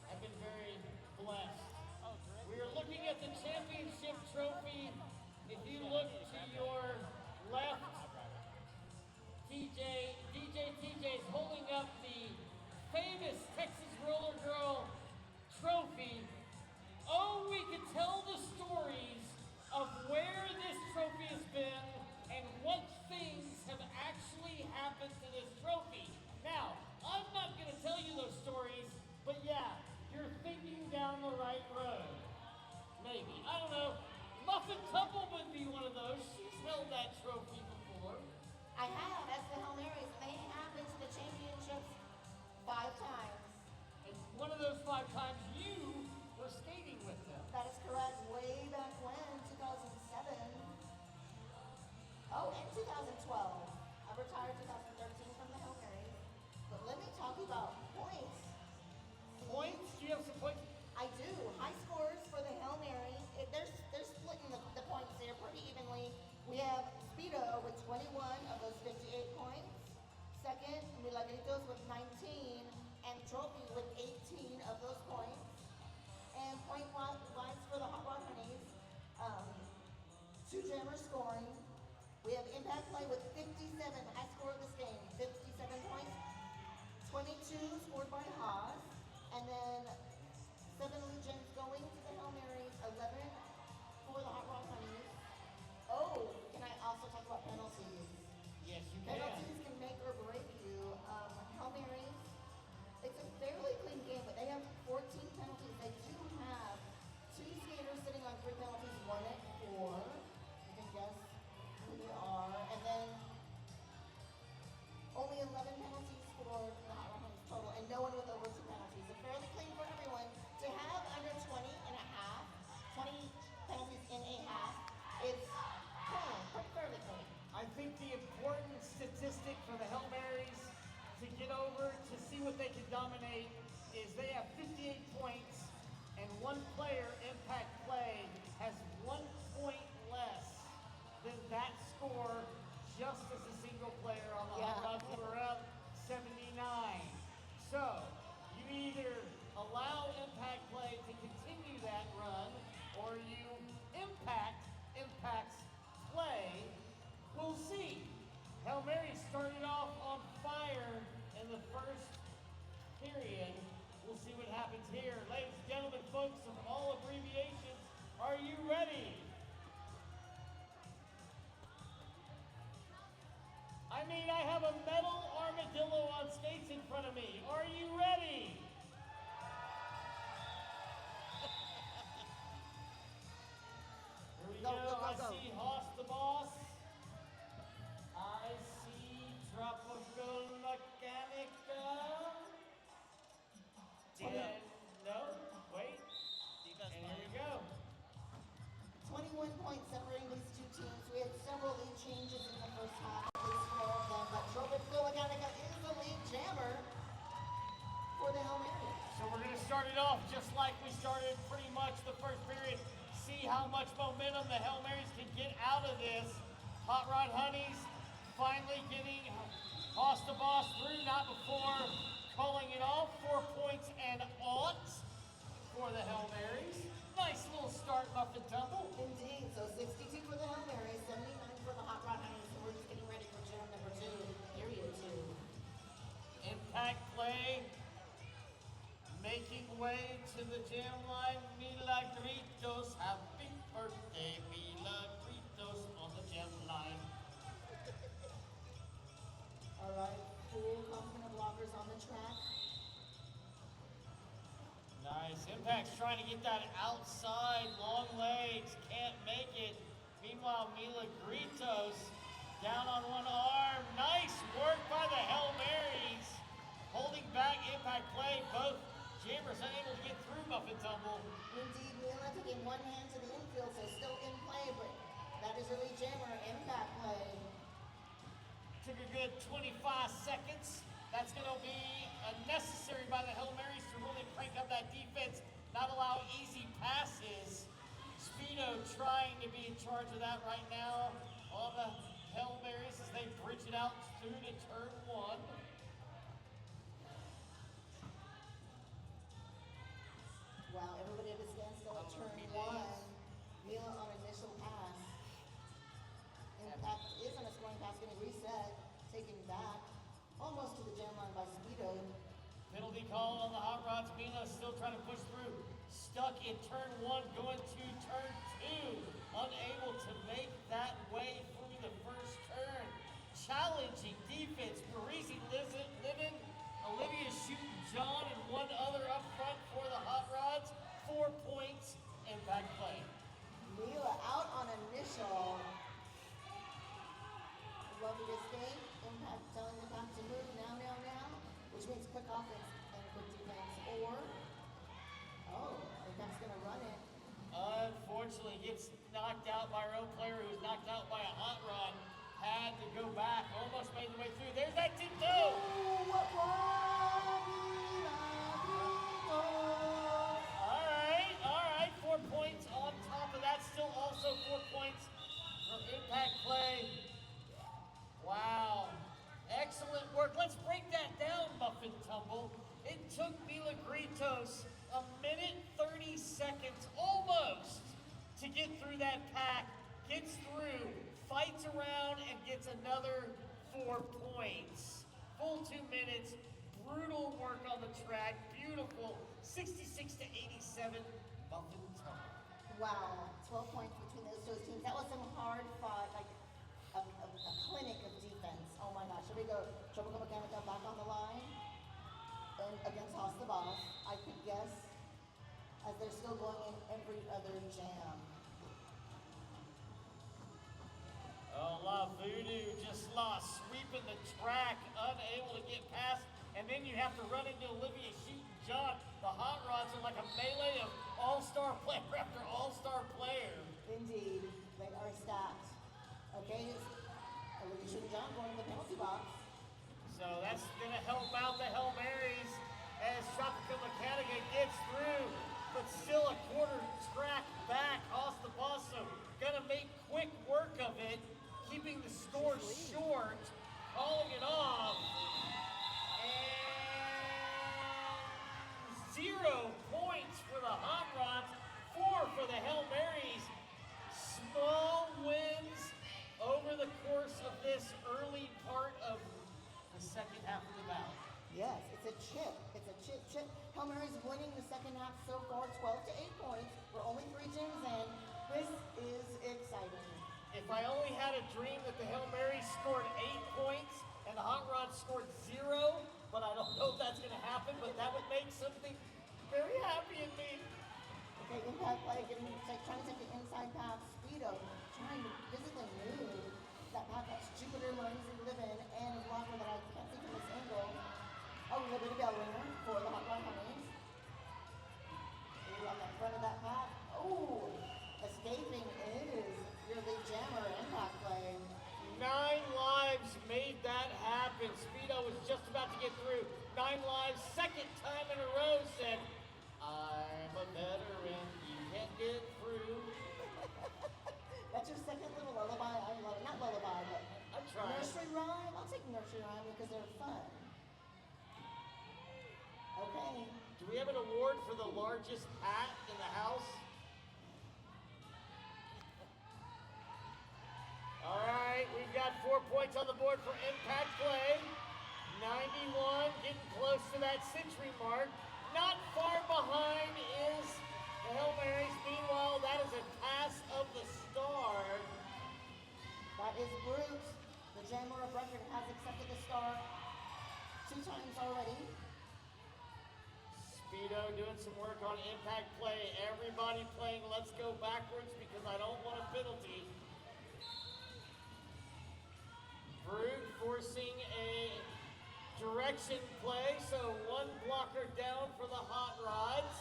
have been very blessed. We are looking at the championship trophy. If you look to your left, TJ is holding up the famous Texas Roller Girl trophy. Oh, we could tell the stories of where this trophy has been and what things have actually happened to this trophy. Now, I'm not going to tell you those stories, but yeah, you're thinking down the right road. Maybe. I don't know. Muffin Tumble would be one of those. She's held that trophy before. I have, as the Hail Marys. They have been to the championships 5 times. And one of those 5 times you were skating with them. That is correct. Way back when, 2007. Oh, and 2012. I retired 2013 from the Hail Marys. But let me talk about points. Points? Do you have some points? I do. High scores for the Hail Mary. They're splitting the points there pretty evenly. We have Speedo with 21 of those 58 points. Second, Milagritos with 19, and Trophy with 18 of those points. And point-wise for the Hot Rod Honeys, 2 jammers scoring. We have Impact Play with 57, high score of this game, 57 points. 22 scored by Haas, and then 7 Legions going to the Hail Marys, 11 for the Hot Rod Honeys. Oh, can I also talk about penalties? Yes, you can. Penalties can make or break you. Hail Marys, it's a fairly clean game, but they have 14 penalties. They do have 2 skaters sitting on 3 penalties, 1 at 4. You can guess who they are. And then only 11 penalties for the Hot Rod Honeys total, and no one with over 2 penalties. So fairly clean for everyone. To have under 20 and a half, 20 penalties in a half, it's clean, pretty fairly clean. I think the important statistic for the Hail Marys to get over to see what they can dominate is they have 58 points, and one player, Impact Play, has 1 point less than that score just as a single player on the Hot Rods who are up 79. So, you either allow Impact Play to continue that run, or you Impact's play. We'll see. Hail Mary started off on fire in the first period. We'll see what happens here. Ladies and gentlemen, folks of all abbreviations, are you ready? I mean, I have a metal armadillo on skates in front of me. Are you ready? Here we go. I see Hoss the Boss. I see Tropical Mechanica. And no, wait. And here we go. 21 points separating these 2 teams. We had several lead changes in the first half, at least 4 of them, but Tropical Mechanica is the lead jammer for the Hail Marys. So we're going to start it off just like we started pretty much the first period. See how much momentum the Hail Marys can get out of this. Hot Rod Honeys finally getting Hoss the Boss through, not before calling it off. 4 points and odds for the Hail Marys. Nice little start, Muffin Tumble. Indeed, so 62 for the Hail Marys, 79 for the Hot Rod Honeys, and we're just getting ready for jam number 2, period 2. Impact Play making way to the jam line. Milagritos, happy birthday, Milagritos on the jam line. All right, full complement of blockers on the track. Nice. Impact's trying to get that outside, long legs, can't make it. Meanwhile, Milagritos down on one arm. Nice work by the Hail Marys. Holding back Impact Play. Both jammers unable to get through Muffin Tumble. Indeed, Mila taking one hand to the infield, so still in play, but that is really jammer Impact Play. Took a good 25 seconds. That's going to be necessary by the Hail Marys to really crank up that defense, not allow easy passes. Speedo trying to be in charge of that right now on the Hail Marys as they bridge it out through to turn 1. Wow, everybody at a standstill at turn one. Mila on initial pass. Impact is on a scoring pass, getting reset, taken back, almost to the jam line by Speedo. Penalty call on the Hot Rods. Mila still trying to push through. Stuck in turn one, going to turn two. Unable to make that way through the first turn. Challenging defense. Parisi living. Olivia shooting John and one other up front for the Hot Rods. 4 points. Impact play. Mila out on initial. Lovely escape. Impact telling the back to move now, which means quick offense and quick defense. Or, Impact's gonna run it. Unfortunately, gets knocked out by her own player who was knocked out by a Hot Rod. Had to go back, almost made the way through. There's that tip toe. All right, 4 points on top of that. Still also 4 points from impact play. Wow, excellent work. Let's break that down, Muffin Tumble. It took Mila Gritos a minute 30 seconds almost to get through that pack. Gets through, fights around, and gets another 4 points. Full 2 minutes, brutal work on the track, beautiful. 66 to 87, Muffin Tumble. Wow, 12 points between those two teams. That was some hard fought, like a clinic of defense. Oh my gosh, here we go. Tropical Mechanica back on the line. And against Hoss the Boss, I could guess, as they're still going in every other jam. Oh, La Voodoo just lost, sweeping the track, unable to get past, and then you have to run into Olivia shooting John. The Hot Rods are like a melee of all-star player after all-star player. Indeed, they are stacked. Okay, Olivia shooting John going to the penalty box. So that's going to help out the Hail Marys as Tropical Mechanica gets through, but still a quarter track back. Hoss the Boss, so going to make quick work of it, keeping the score short, calling it off. And 0 points for the Hot Rods, 4 for the Hail Marys. Small wins over the course of this early part of the second half of the bout. Yes, it's a chip. It's a chip. Hail Mary's winning the second half so far, 12 to 8 points. We're only 3 gyms in. This is exciting. If I only had a dream that the Hail Marys scored 8 points and the Hot Rods scored 0, but I don't know if that's going to happen, but that would make something very happy in me. Okay, impact play, trying to take the inside path. Speedo trying to physically move that path. That's Jupiter, Marinzi, Livin, and a blocker that I can't see from this angle. Oh, a little bit of bell ringer for the Hot Rod Honeys. On the front of that path. Oh, escaping is your lead jammer, impact play. 9 lives made that happen. Speedo was just about to get through. 9 lives, second time in a row, said, I'm a veteran, you can't get through. That's your second little lullaby. I love it. Not lullaby, but I'm trying. nursery rhyme. I'll take nursery rhyme because they're fun. Okay. Do we have an award for the largest hat in the house? All right, we've got 4 points on the board for impact play. 91, getting close to that century mark. Not far behind is the Hail Marys. Meanwhile, that is a pass of the star. That is Brute. The jammer of record has accepted the star 2 times already. Speedo doing some work on impact play. Everybody playing let's go backwards because I don't want a penalty. Brute forcing a direction play, so 1 blocker down for the Hot Rods.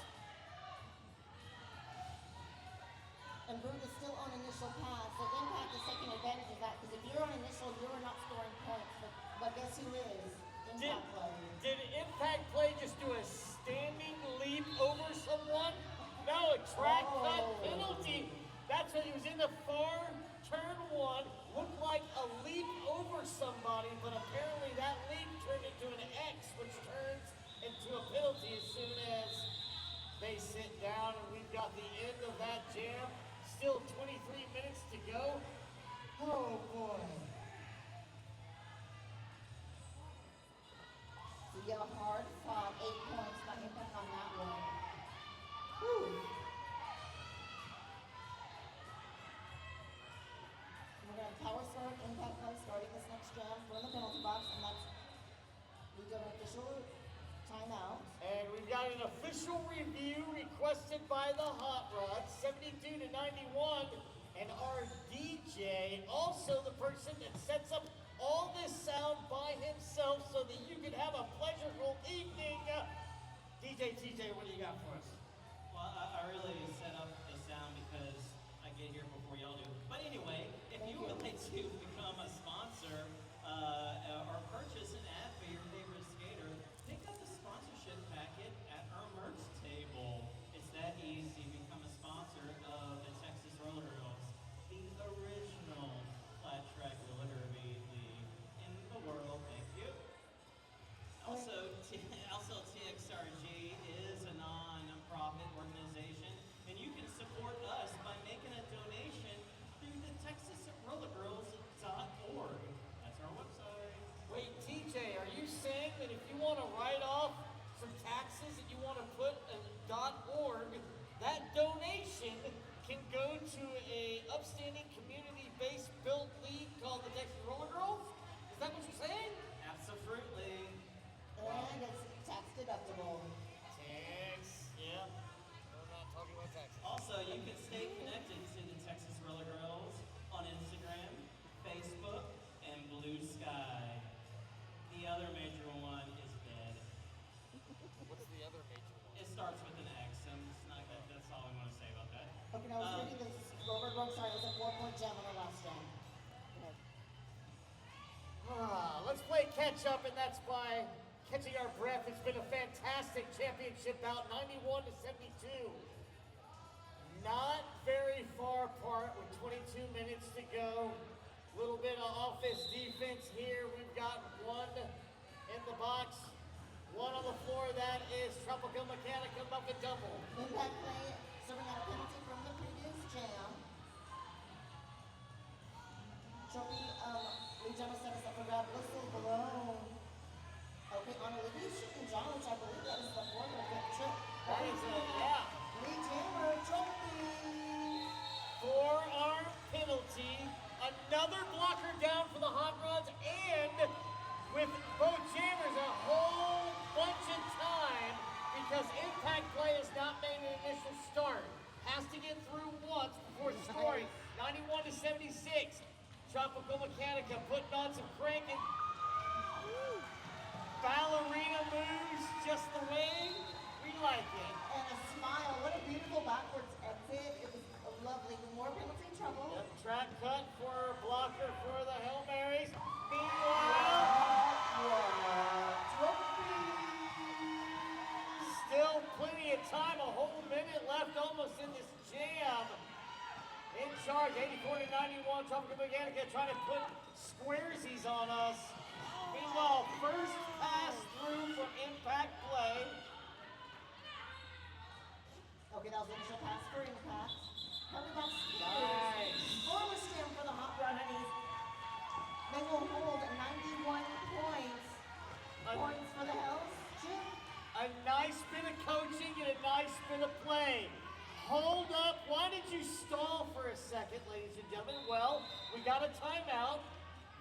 And Brute is still on initial pass, so Impact is taking advantage of that, because if you're on initial, you're not scoring points. But guess who is? Impact play. Did impact play just do a standing leap over someone? No, a track cut penalty. That's what it was in the far turn 1. Looked like a leap over somebody, but apparently that leap turned into an X, which turns into a penalty as soon as they sit down. Yeah, hard fought, 8 points by Impact on that one. Whew. We're going to power start Impact play starting this next jam from the penalty box, and that's we do an official timeout. And we've got an official review requested by the Hotrods, 72 to 91. And our DJ, also the person that sets up all this sound by himself so that you can have a pleasurable evening. DJ TJ, what do you got for us? Well, I really set up the sound because I get here before y'all do. But anyway, if you would like to become a sponsor or purchase an ad for your favorite skater, pick up the sponsorship packet at our merch table. It's that easy. Become a sponsor of the Texas Roller Girls, the original flat track roller derby league in the world. Thank you. Also, TXRG is a non-profit organization, and you can support us by making a donation through the TexasRollerGirls.org. That's our website. Wait, TJ, are you saying that if you want to write off some taxes and you want to put a .org, that donation can go to a upstanding community-based built league called the Texas Roller Girls? Is that what you're saying? Absolutely. And it's tax deductible. Tax, yeah. We're not talking about taxes. Also, you can stay connected to the Texas Roller Girls on Instagram, Facebook, and Blue Sky. The other major one is dead. What's the other major one? It starts with an X, and it's not that, that's all I want to say about that. Okay, now I was reading this. Robert Brookside was a 4-point jam on the last jam. Go ahead. Let's play catch up, and that's by catching our breath. It's been a fantastic championship bout, 91 to 72. Not very far apart with 22 minutes to go. Little bit of offense, defense here. We've got one in the box, one on the floor. That is Tropical Mechanica Muffin Double. Impact play serving out a penalty from the previous jam. Trophy, Lee Gemma set us up for grab. Whistle blown. Okay, on Olivia's shooting John, which I believe that is the fourth or fifth trip. That is a, yeah. Lee Jammer, trophy. Forearm penalty. Another blocker down for the Hotrods, and with both jammers a whole bunch of time because impact play has not made an initial start. Has to get through once before scoring. 91 to 76. Tropical Mechanica putting on some cranking. Ballerina moves just the way we like it. And a smile. What a beautiful backwards exit. It was lovely. More penalty trouble. Yep, track cut for blocker for the Hail Marys. Meanwhile, Trophy. still plenty of time, a whole minute left almost in this jam. In charge, 84 to 91, Tropical Mechanica trying to put squaresies on us. Meanwhile, first pass through from impact play. Okay, that was the initial pass for Impact. Coming back Nice. scoreless jam for the Hot Rod Honeys. They will hold 91 points. Points for the Hells. Jim. A nice bit of coaching and a nice bit of play. Hold up. Why did you stall for a second, ladies and gentlemen? Well, we got a timeout.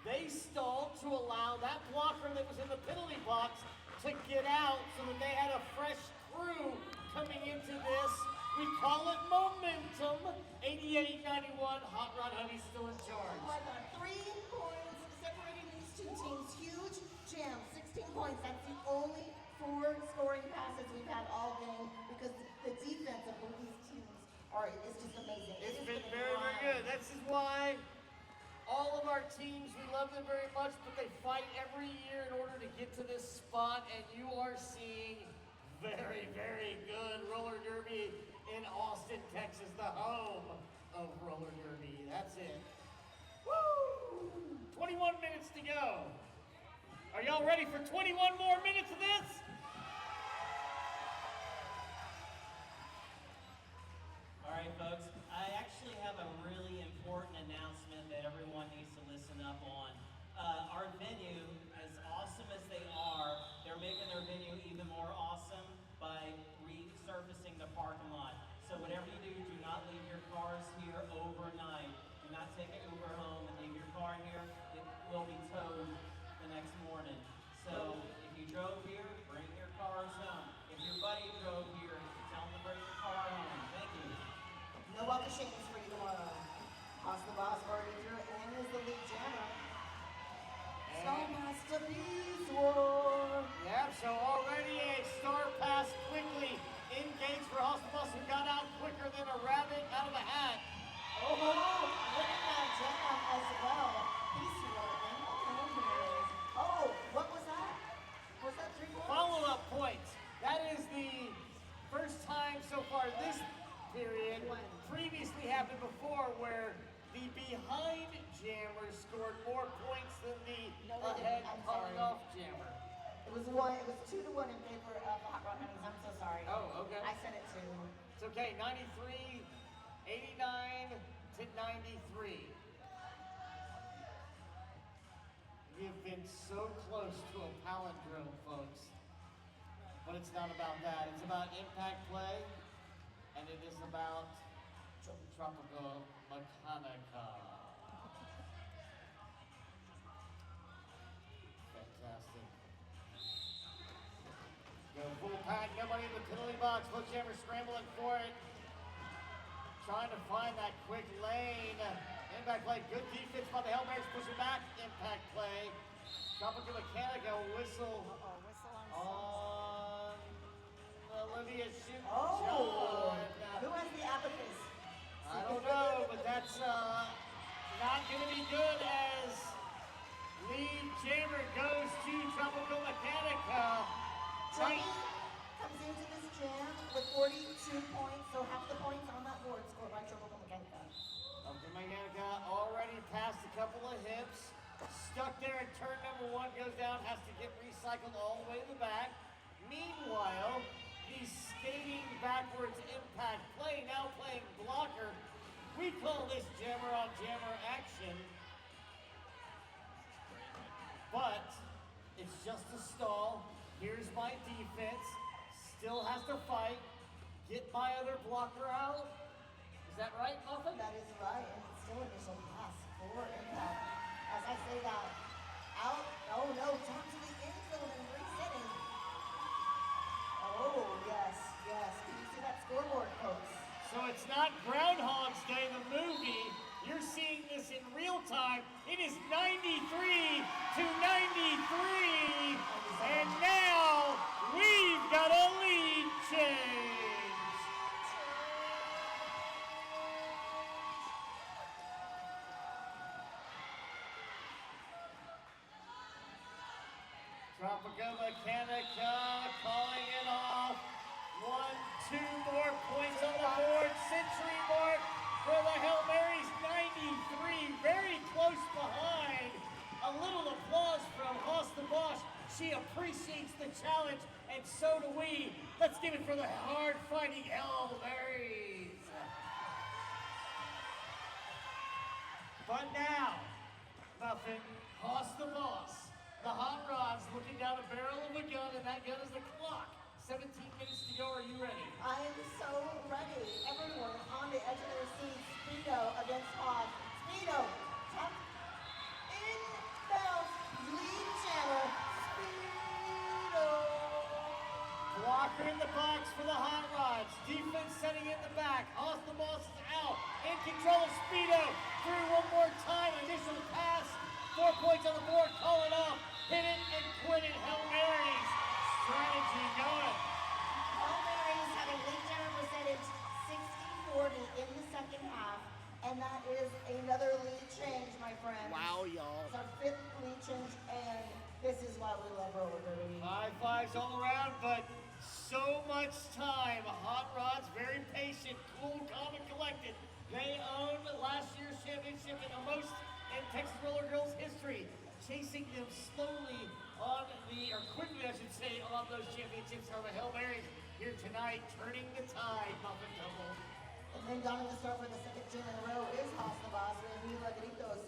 They stalled to allow that blocker that was in the penalty box to get out so that they had a fresh crew coming into this. We call it momentum. 88-91, Hot Rod Honey still in charge. Oh my God, 3 points separating these two teams. Huge jam, 16 points. That's the only 4 scoring passes we've had all game because the defense of both these teams is just amazing. It's been very, very good. This is why all of our teams, we love them very much, but they fight every year in order to get to this spot, and you are seeing very, very good roller derby in Austin, Texas, the home of roller derby. That's it. Woo! 21 minutes to go. Are y'all ready for 21 more minutes of this? All right, folks. I actually have a really important announcement that everyone needs to listen up on. Our venue, as awesome as they are, they're making their overnight. Do not take an Uber home and leave your car here. It will be towed the next morning. So if you drove here, bring your cars home. If your buddy drove here, tell him to bring your car home. Thank you. No other shames for you tomorrow. Austin the Boss already through and is the lead jammer. So Master Beast War. Yep, so already a star pass quickly engaged for Hostoboss, who got out quicker than a rabbit out of a hat. Oh, look at that jam as well. Beast War and the Homers. Oh, what was that? Was that 3 points? Follow-up points. That is the first time so far this period. Previously happened before where the behind jammer scored more points than the ahead calling off jammer. It was 2-1 in favor of the Hot Rod Honeys. I'm so sorry. Oh, okay. I said it too. It's okay. 93, 89 to 93. You've been so close to a palindrome, folks. But it's not about that. It's about impact play, and it is about Tropical Mechanica. Fantastic. Go full pack, nobody in the penalty box. Foot jammer scrambling for it. Trying to find that quick lane. Impact play, good defense by the Hail Marys, pushing back. Impact play. Tropical Mechanica whistle on Olivia Shoot. Oh, John. who has the abacus? I don't know, but that's not going to be good as lead jammer goes to Tropical Mechanica. Johnny comes into this jam with 42 points, so half the points on that board scored by Tropical Mechanica. Tropical Mechanica already passed a couple of hips. Stuck there in turn number 1, goes down, has to get recycled all the way to the back. Meanwhile, he's skating backwards impact play, now playing blocker. We call this jammer on jammer action. But it's just a stall. Here's my defense. Still has to fight. Get my other blocker out. Is that right, Muffin? That is right, and it's still initial pass for impact. As I say that, out, oh no, down to the end zone and resetting. Oh, yes. Can you see that scoreboard, folks? So it's not Groundhog's Day, the movie. You're seeing this in real time. It is 93 to 93. And now we've got a lead change. Tropical Mechanica calling it off. 1, 2 more points on the board. Century mark for the Hail Marys, 93. Very close behind. A little applause from Haas the Bosch. She appreciates the challenge, and so do we. Let's give it for the hard-fighting Hail Marys. But now, Muffin, Haas the Boss, the Hot Rods looking down the barrel of a gun, and that gun is the clock. 17 minutes to go. Are you ready? I am so ready. Everyone on the edge of their seats. Speedo against Hawk. Speedo, tap, inbound, lead jammer. Speedo. Blocker in the box for the Hot Rods. Defense setting in the back. Haas the Boss is out. In control of Speedo. Through one more time. Initial pass. 4 points on the board. Call it off. Hit it and quit it. Hail Marys. Strategy going. Hail Marys have a lead jammer percentage 60-40 in the second half. And that is another lead change, my friend. Wow, y'all. It's our 5th lead change, and this is why we love roller derby. High fives all around, but so much time. Hot Rods very patient, cool, calm, and collected. They owned last year's championship and the most in Texas Roller Girls history. Chasing them slowly on or quickly I should say, on those championships are the Hail Marys here tonight, turning the tide, Muffin Double. And then down in the start for the second jam in a row is Haas the Boss with Viva Gritos.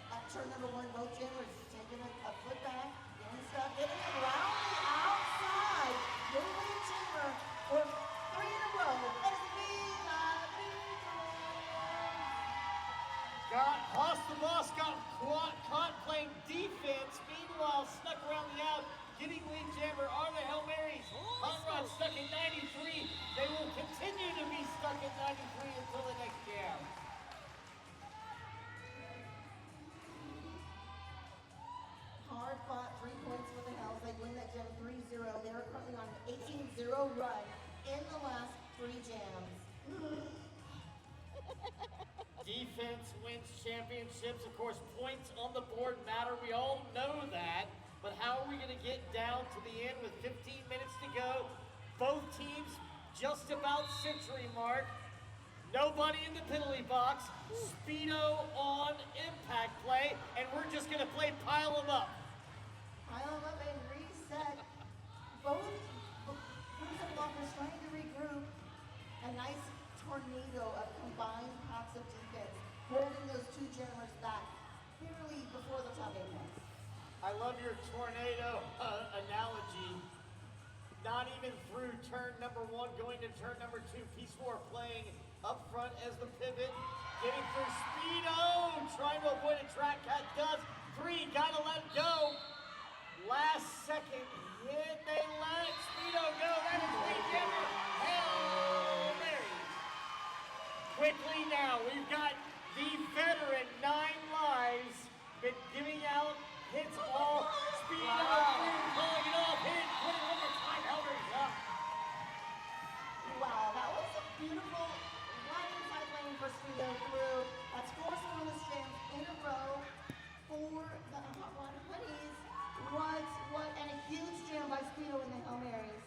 At turn number 1, both jammers taking a foot back, getting stuck, getting it around the outside. New lead jammer for 3 in a row. That is Viva Gritos. Hoss the Boss got caught playing defense. Meanwhile, snuck around the out, getting lead jammer are the Hail Marys. Hotrods stuck at 93. They will continue to be stuck at 93 until the next jam. Hard fought 3 points for the Hells. They win that jam 3-0. They are currently on an 18-0 run in the last 3 jams. Defense wins championships. Of course, points on the board matter. We all know that. But how are we going to get down to the end with 15 minutes to go? Both teams just about century mark. Nobody in the penalty box. Speedo on impact play. And we're just going to play pile them up. Pile them up and reset. Both groups of blockers trying to regroup. A nice tornado of combined packs of defense, holding those 2 jammers back barely before the top 8 points. I love your tornado analogy. Not even through turn number 1, going to turn number 2. Peace War playing up front as the pivot. Getting through Speedo, trying to avoid a track cat. Does 3, gotta let it go. Last second hit, they let Speedo go. That is the jammer. Hail Marys. Quickly now, we've got the veteran 9 lives, been giving out hits all. Speedo through, calling it off, hit, put it one more time, Hail Marys up. Wow, that was a beautiful right inside lane for Speedo through. That's 4 scoreless jams in a row for the Hot Rod Honeys. What, and a huge jam by Speedo in the Hail Marys.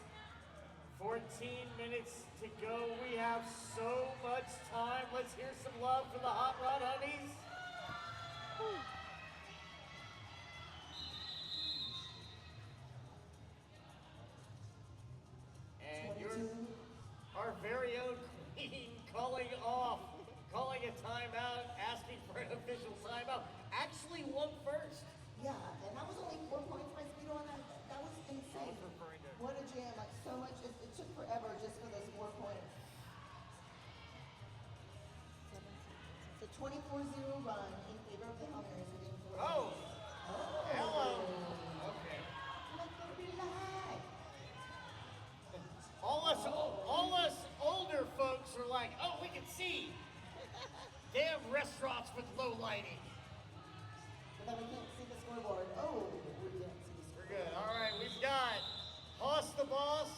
14 minutes to go. We have so much time. Let's hear some love for the Hot Rod Honeys. And our very own queen calling a timeout, asking for an official timeout. Actually won first. Yeah, and that was only 4 points by Speedo on that. That was insane. What a jam, like so much, it took forever just for those 4 points. The 24-0 run in favor of the Hail Marys within 4 Oh! points. Hello! Okay. Look at me live. All us older folks are like, oh, we can see. Damn restaurants with low lighting. But then we can't see the scoreboard. Oh, we can't see the We're scoreboard. good. All right, we've got Hoss the Boss.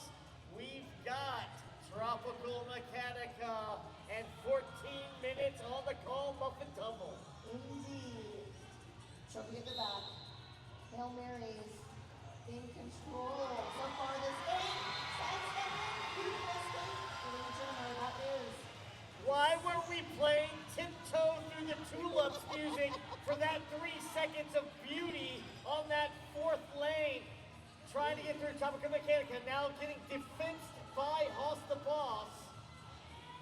We've got Tropical Mechanica. And 14 minutes on the call, Muff and Tumble. Indeed. Trophy at the back. Hail Marys in control. So far this game. Beautiful escape. That is. Why were we playing Tiptoe Through the Tulips music for that 3 seconds of beauty on that 4th lane? Trying to get through Tropical Mechanica, now getting defensed by Hoss the Boss.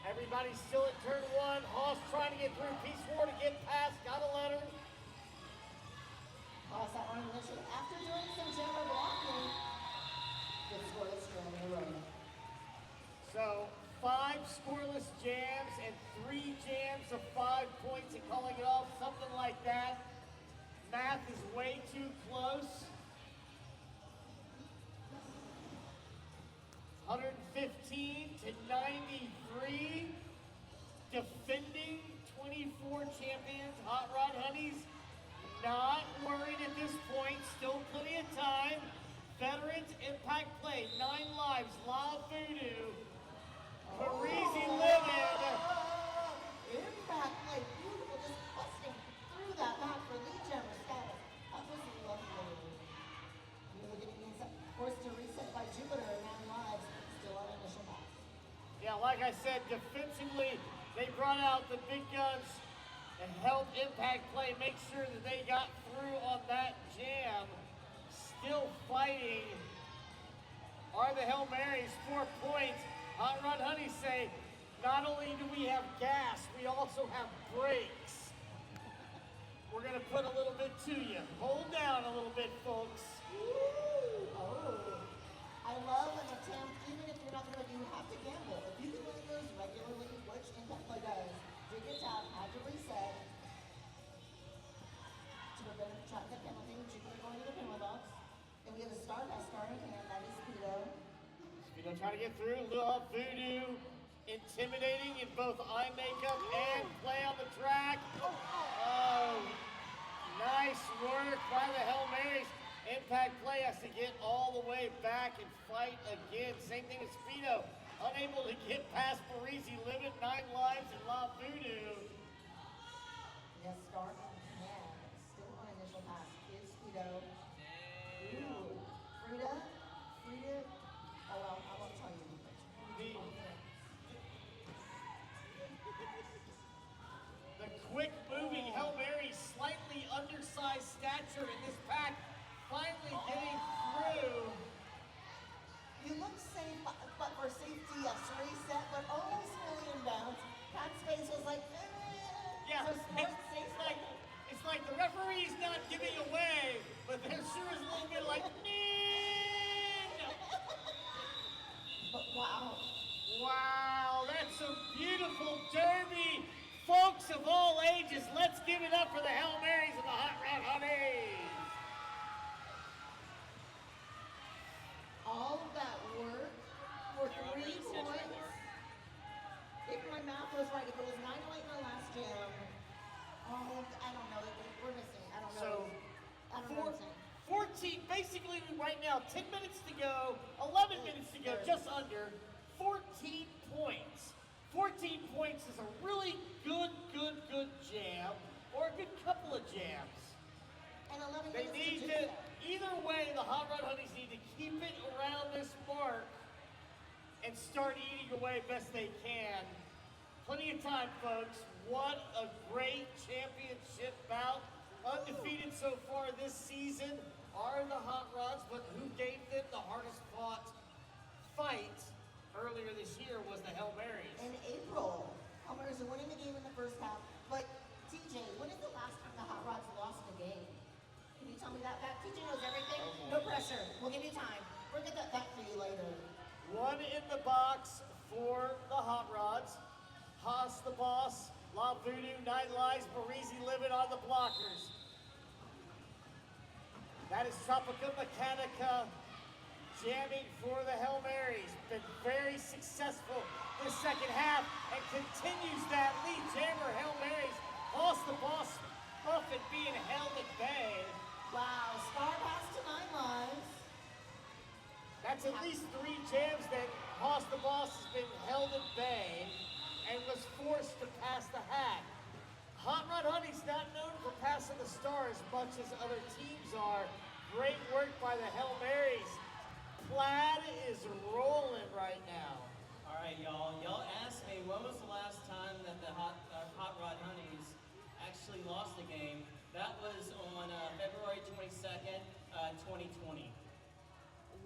Everybody's still at turn 1. Hoss trying to get through. Peace War to get past. Gotta let her. Hoss that running initiative after doing some jammer blocking. Good scoreless jam in a row. So 5 scoreless jams and 3 jams of 5 points and calling it off, something like that. Math is way too close. 115 to 93. Defending 24 champions, Hot Rod Honeys. Not worried at this point, still plenty of time. Veterans impact play, 9 lives, La Voodoo. Parisi living. Impact play, beautiful, just busting through that back for lead jammer status. That was lovely. You're getting inside, forced to reset by Jupiter, 9 lives, still on initial pass. Yeah, like I said, defensively, they brought out the big guns and helped impact play, make sure that they got through on that jam. Still fighting are the Hail Marys, 4 points. Hot Rod Honeys say, not only do we have gas, we also have brakes. We're gonna put a little bit to you. Hold down a little bit, folks. Oh, I love an attempt, even if you're not gonna, you have to gamble. If you can win those regularly, which impact play does, dig a tap, had to reset. Speedo trying to get through. Love Voodoo. Intimidating in both eye makeup and play on the track. Oh, nice work by the Hail Marys. Impact Play has to get all the way back and fight again. Same thing as Speedo. Unable to get past Parisi Limit, 9 lives, and Love Voodoo. Yes, start man. Still on initial pass. Is Speedo. Ooh. Frida. Oh, well, I won't tell you. The quick moving Hail Mary, slightly undersized stature in this pack, finally getting through. You look safe, but for safety, yes, reset, but almost fully in bounds. Pat's face was like, Yeah, so smart, safe. it's like the referee's not giving away, but there sure is a little bit like, no. But wow. Wow, that's a beautiful derby. Folks of all ages, let's give it up for the Hail Marys and the Hot Rod Honeys. All of that work for 3 points. If my math was right, if it was 9-8 in the last jam, I don't know, we're missing. I don't know. I don't know what I'm saying. 14, basically right now, 10 minutes to go, 11 minutes to go, just under, 14 points. 14 points is a really good jam, or a good couple of jams. And 11 They minutes need to do to, that. either way, the Hot Rod Honeys need to keep it around this mark and start eating away best they can. Plenty of time, folks. What a great championship bout. Undefeated so far this season are the Hot Rods, but who gave them the hardest fought fight earlier this year was the Hail Marys. In April, Hummers are winning the game in the first half. But TJ, when is the last time the Hot Rods lost a game? Can you tell me that fact? TJ knows everything. No pressure. We'll give you time. We'll get that back for you later. One in the box for the Hot Rods. Haas the boss, La Voodoo, 9 lives, Parisi Limit on the blockers. That is Tropica Mechanica jamming for the Hail Marys. Been very successful this second half and continues that lead jammer Hail Marys. Haas the boss, Muffin being held at bay. Wow, star pass to 9 lives. That's at least 3 jams that Haas the boss has been held at bay and was forced to pass the hat. Hot Rod Honey's not known for passing the star as much as other teams are. Great work by the Hail Marys. Plaid is rolling right now. All right, y'all. Y'all asked me when was the last time that the Hot Rod Honeys actually lost a game. That was on February 22nd, 2020.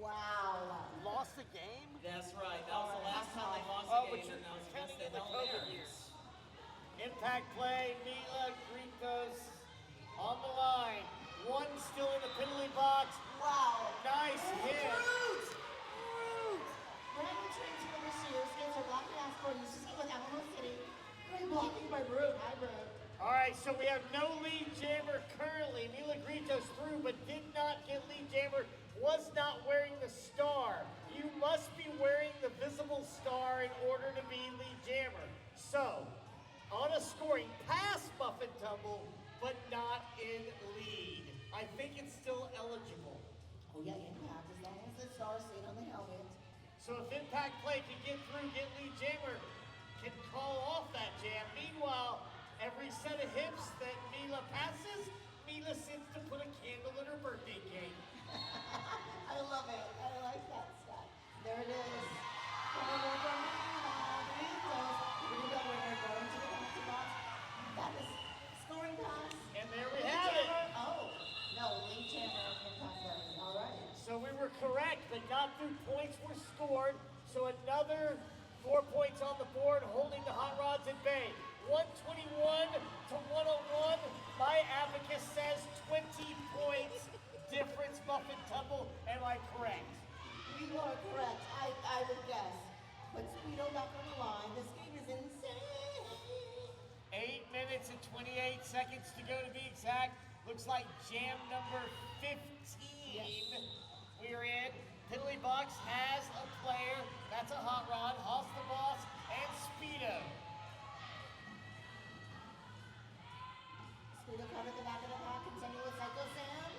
Wow. Lost the game? That's right. That was the last time they lost a game, and that was against the Hail Marys. Impact Play, Mila Gritos on the line. One still in the penalty box. Wow. Nice hit. Brute! Brand new transfer this year. Skins are blocking out for you. See with Alamo City. Great blocking by Brute. Hi, Brute. All right, so we have no lead jammer currently. Mila Gritos through, but did not get lead jammer. Was not wearing the star. You must be wearing the visible star in order to be lead jammer. So, on a scoring, pass Muffin Tumble, but not in lead. I think it's still eligible. Oh, yeah, Impact, as long as the star stayed on the helmet. So if Impact Play can get through, get lead jammer, can call off that jam. Meanwhile, every set of hips that Mila passes, Mila sits to put a candle in her birthday cake. I love it. I like that stuff. There it is. Coming over Gritos. Here we go. We're going to the penalty box. That is scoring pass. And there we Lead have it. jammer. Oh, no, lead jammer Impact Play. All right. So we were correct, but not through points were scored. So another 4 points on the board, holding the Hot Rods at bay. 121 to 101. My abacus says 20 points difference, Muffin Tumble. Am I correct? You are correct. I would guess. But Speedo back on the line. This game is insane. 8 minutes and 28 seconds to go to be exact. Looks like jam number 15 we're in. Piddly Box has a player. That's a hot rod. Hoss the Boss and Speedo. Speedo covered the back of the pack, continue with Psycho Sam.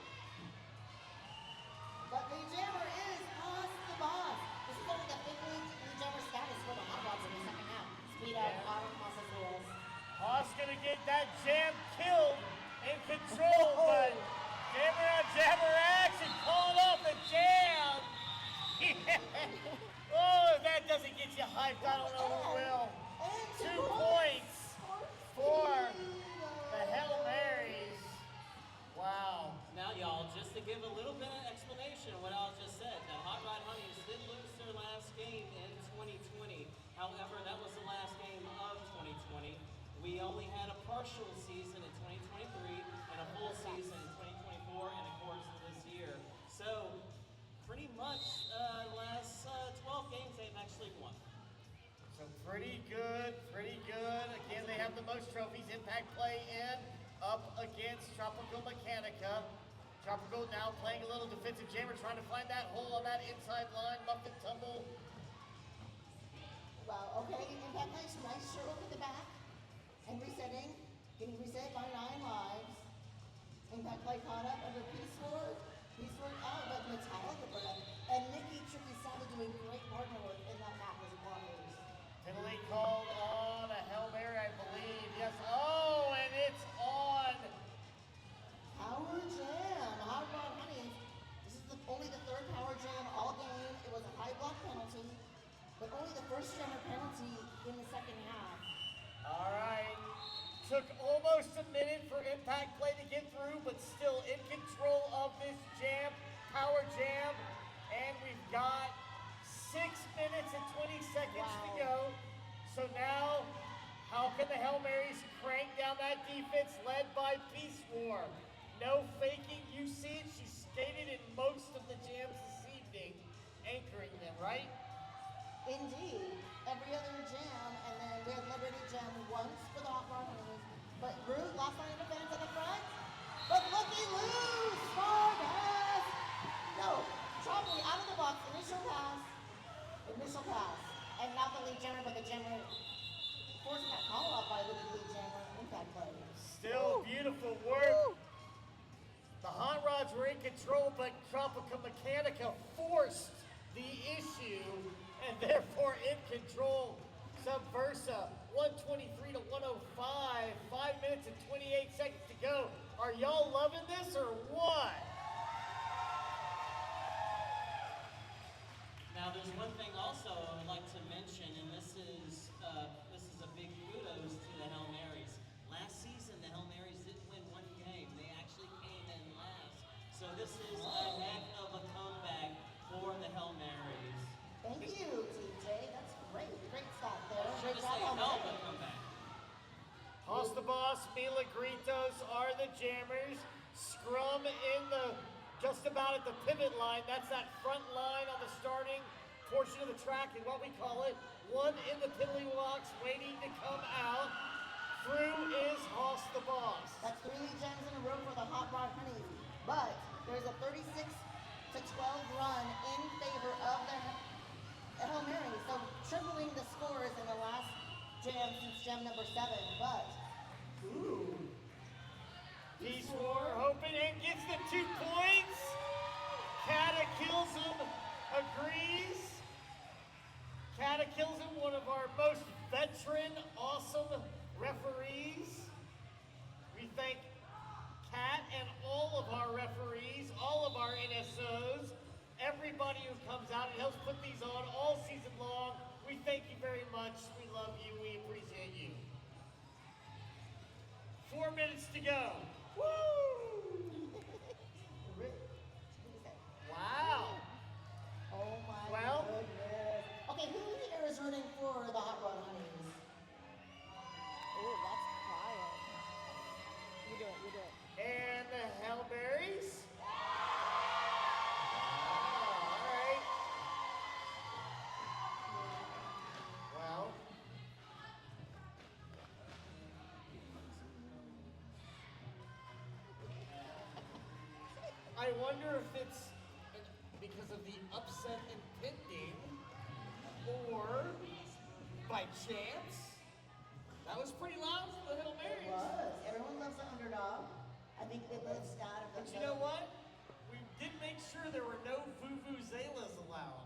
But the jammer is Hoss the Boss. This is only the big league jammer status for the Hot Rods in the second half. Speedo, Autumn Hoss's rules. Hoss gonna get that jam killed in control, but jammer on jammer action, calling off the jam. Oh, if that doesn't get you hyped, I don't know who will. And 2 points for the Hail Marys. Wow. Now, y'all, just to give a little bit of explanation of what I just said, that Hot Rod Honeys did lose their last game in 2020. However, that was the last game of 2020. We only had a partial season in 2023 and a full season in 2024 and of course this year. So pretty much last 12 games they've actually won. So pretty good, pretty good. Again, they have the most trophies. Impact Play in up against Tropical Mechanica. Tropical now playing a little defensive jammer, trying to find that hole on that inside line. Muff and tumble. Wow, okay, Impact Place, nice shuttle to the back. And resetting, getting reset by 9 lives. Impact Play caught up under Peace Ward. Peace Ward out, but Metallica brought up. And Nikki Tricky Savage doing great partner work in that map as blockers. Penalty called on a Hail Mary, I believe. Yes. Oh, and it's on. Power Jam, Hot Rod Honeys. This is only the third Power Jam all game. It was a high block penalty, but only the first jammer penalty in the second half. All right. Took almost a minute for Impact Play to get through, but still in control of this jam, Power Jam. And we've got 6 minutes and 20 seconds to go. So now, how can the Hail Marys crank down that defense led by Peace War? No faking, you see it. She skated in most of the jams this evening, anchoring them, right? Indeed, every other jam, and then we had Liberty Jam once for the Hot Rod Honeys. But Root lost line of defense at the front. But looky loose, far pass. No, Tropley out of the box, initial pass. And not the lead jammer, but the jammer forced that call out by the lead jammer, Impact Play. Still beautiful work. The Hot Rods were in control, but Tropical Mechanica forced the issue and therefore in control. Subversa, 123 to 105, 5 minutes and 28 seconds to go. Are y'all loving this or what? Now, there's one thing also I would like to mention, and this is a big kudos to the Hail Marys. Last season, the Hail Marys didn't win one game. They actually came in last. So this is a heck of a comeback for the Hail Marys. Thank you, TJ. That's great. Great stop there. Should Great have job said on hell of a that. comeback. Hoss the Boss, Milagritos are the jammers. Scrum in the, just about at the pivot line. That's that front line on the starting portion of the track is what we call it. One in the piddly box waiting to come out. Through is Hoss the Boss. That's 3 lead jams in a row for the Hot Rod Honeys. But there's a 36 to 12 run in favor of the Hail Marys. So tripling the scores in the last jam since jam number 7. But, ooh. Peace War hoping and gets the 2 points. Cataclysm agrees. Cataclysm, one of our most veteran, awesome referees. We thank Cat and all of our referees, all of our NSOs, everybody who comes out and helps put these on all season long. We thank you very much. We love you. We appreciate you. 4 minutes to go. Woo! Wow. Oh my Well. goodness. Okay, who here is rooting for the Hot Rod Honeys? Ooh, that's quiet. You do it. And the Hail Marys. All right. Well. I wonder if it's because because of the upset impending, or by chance? That was pretty loud for the Hail It Marys. was. Everyone loves the underdog. I think it lives out of the. But you know what? We did make sure there were no vuvuzelas allowed.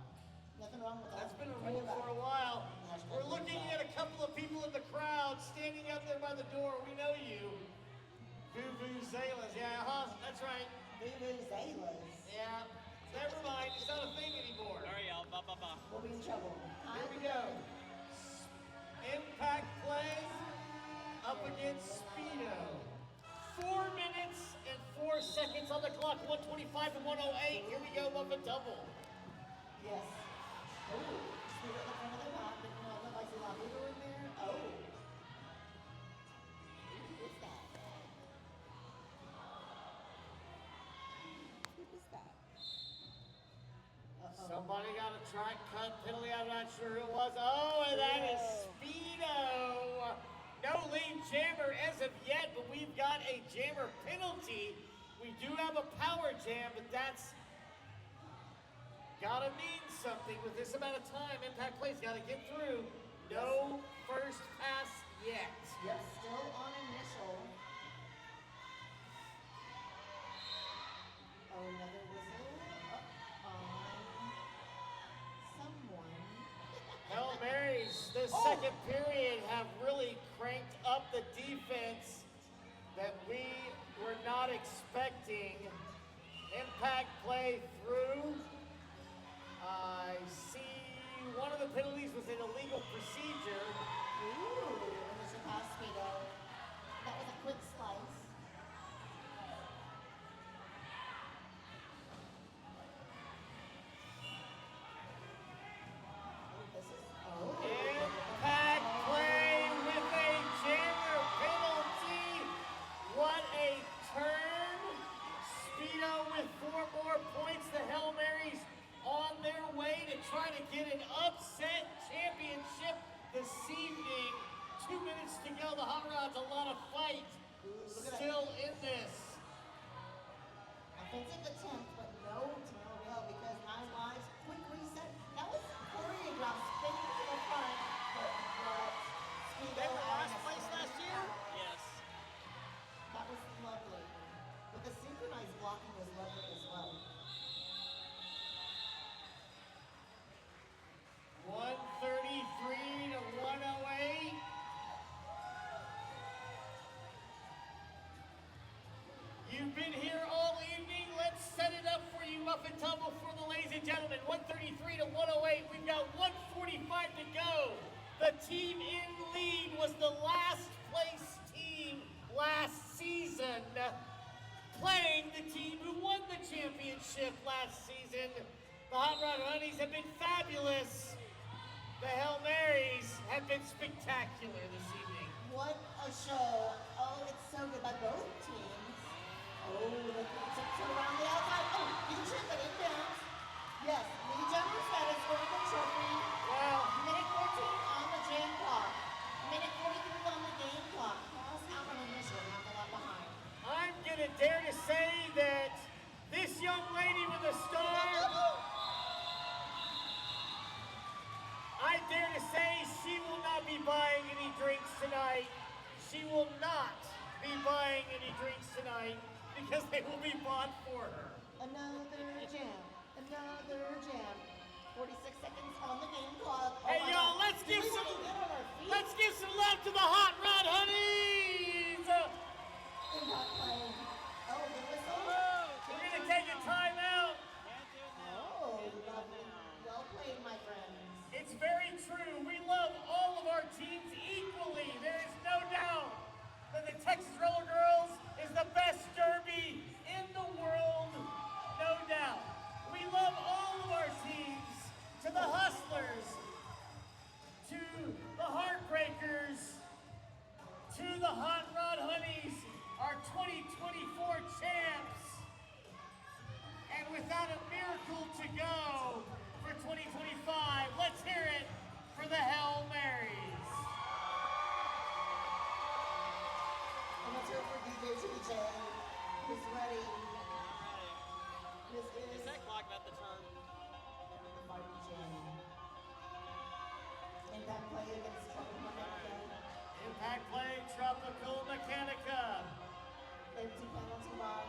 Nothing wrong with that. That's been a Bring rule it back. for a while. Hashtag We're looking bring it at a couple of people in the crowd standing out there by the door. We know you. Vuvuzelas, yeah, that's right. Vuvuzelas. Yeah, never mind, it's not a thing anymore. All right, y'all. Ba ba ba. We'll be in trouble. Here we go. Impact play up against Speedo. 4 minutes and 4 seconds on the clock, 125 to 108. Here we go, Muffin double. Yes. Oh, Speed at the front of the map. Didn't know that like La Ludo in there. Oh. Who is that? Who is that? Uh-oh. Somebody got a track cut penalty. I'm not sure who it was. Oh, and that is Speedo. No lead jammer as of yet, but we've got a jammer penalty. We do have a power jam, but that's gotta mean something with this amount of time. Impact Play's gotta get through. No first pass yet. Yep, still on initial. Oh, another whistle on someone. Hail Marys, the second period, have really cranked up the defense that we were not expecting. Impact Play through. I see one of the penalties was an illegal procedure. Ooh, initial pass Speedo. That was a quick slice. Oh, this is. Oh. Impact Play with a jammer penalty. What a turn. Speedo with 4 more points. The Hail Marys on their way to try to get an upset championship this evening. 2 minutes to go. The Hotrods, a lot of fight still in this. Offensive attempt, but no tail because 9 lives. Quick reset. That was choreographed spinning to the front, but Speedo They were last and place last year? Yes. That was lovely. But the synchronized blocking was lovely as well. 133 to 108. You've been here all evening. Let's set it up for you, Muffin Tumble, for the ladies and gentlemen. 133 to 108. We've got 145 to go. The team in lead was the last place team last season, playing the team who won the championship last season. The Hot Rod Honeys have been fabulous. The Hail Marys have been spectacular this evening. What a show. Oh, it's so good by both teams. Oh, the turn around the outside. Oh, you can trip it inbounds. Yes, Lee Jumper status for the trophy. Well, Minute 14 on the jam clock. Minute 43 on the game clock. Pass out on initial, not a lot behind. I'm gonna dare to say that this young lady with a star, I dare to say she will not be buying any drinks tonight. She will not be buying any drinks tonight because they will be bought for her. Another jam. Another jam. 46 seconds on the game clock. Oh Hey my y'all, God. let's give Did we some really get on our feet? let's give some love to the Hot Rod Honeys. Impact play. Oh, the whistle. We're gonna take a timeout. Can't do it now. Oh, Can't do it lovely. now. Well played, my friends. It's very true. We love all of our teams equally. There is no doubt that the Texas Roller Girls is the best derby in the world. No doubt. We love all of our teams. To the Hustlers, to the Heartbreakers, to the Hot Rod Honeys, our 2024 champs. And without a miracle to go for 2025, let's hear it for the Hail Marys. And let's hear it for DJ TJ, who's ready. All right. This Is is that clock about to turn? watching. Impact play against Tropical Mechanica. Impact play, Tropical Mechanica. Empty penalty box.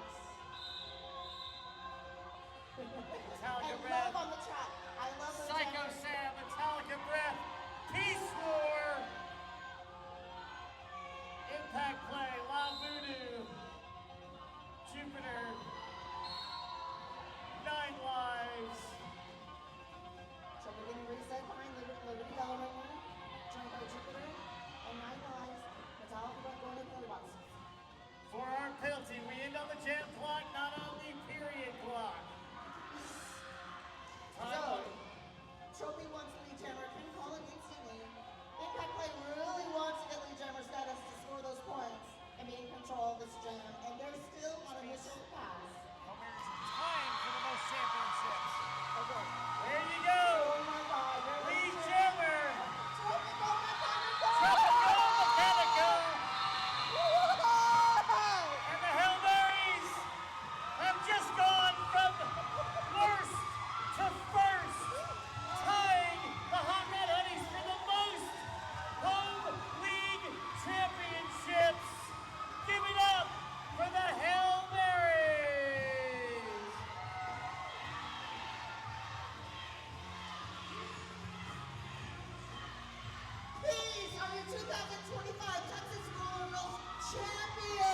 Metallica And Breath. love on the track. I love the Psycho Jammers. Sam, Metallica Breath, Peace War. Impact play, La Voodoo. Jupiter. 9 lives. So we're getting reset behind Liberty Bell right now. Joined by Jupiter and 9 lives. Metallica Breath going to penalty box. For our penalty, we end on the jam clock, not on the period clock. So, Trophy wants Lead Jammer, can call it instantly. Impact Play really wants to get Lead Jammer status to score those points and be in control of this jam, and they're still on a mission pass. Homer's time for the most championships. Okay. There you go. Oh my God. Lead Jammer. Tropical Mechanica! Tropical Mechanica. Woo-hoo! And the Hail Marys have just gone from worst to first, tying the Hot Rod Honeys for the most home league championships. Give it up for the Hail Marys. These are your 2025 Texas Roller Mills champions!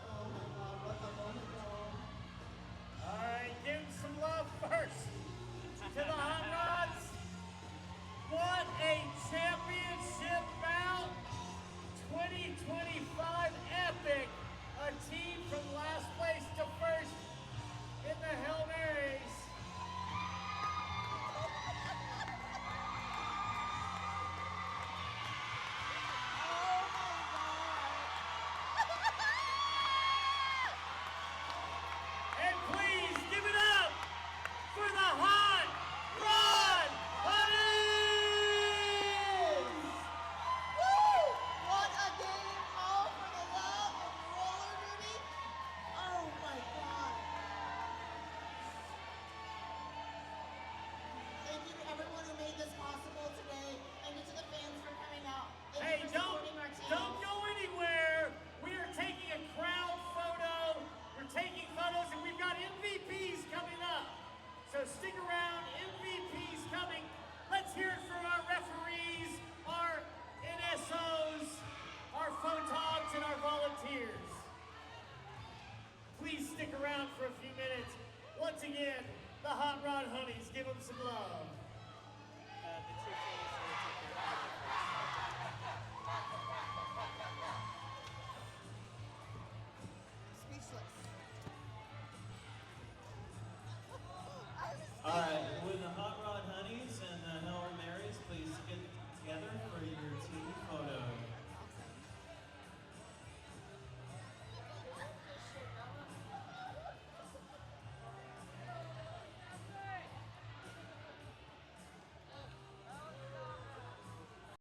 Oh my God, what a moment, though. All right, give some love first to the Hot Rods. What a championship bout! 2025 epic. A team from last place to first in the Hail Marys. And please give it up for the Hot Rod Honeys! Woo! What a game! All for the love of roller derby. Oh my God! Thank you to everyone who made this possible today. Thank you to the fans for coming out. Thank Hey, you for supporting our team. don't go anywhere. We are taking a crowd photo. We're taking photos, and we've got MVPs coming up. So stick around. MVPs coming. Let's hear it for our referees, our NSOs, our photogs, and our volunteers. Please stick around for a few minutes. Once again, the Hot Rod Honeys. Give them some love. The two teams are going to take their own Speechless. All right.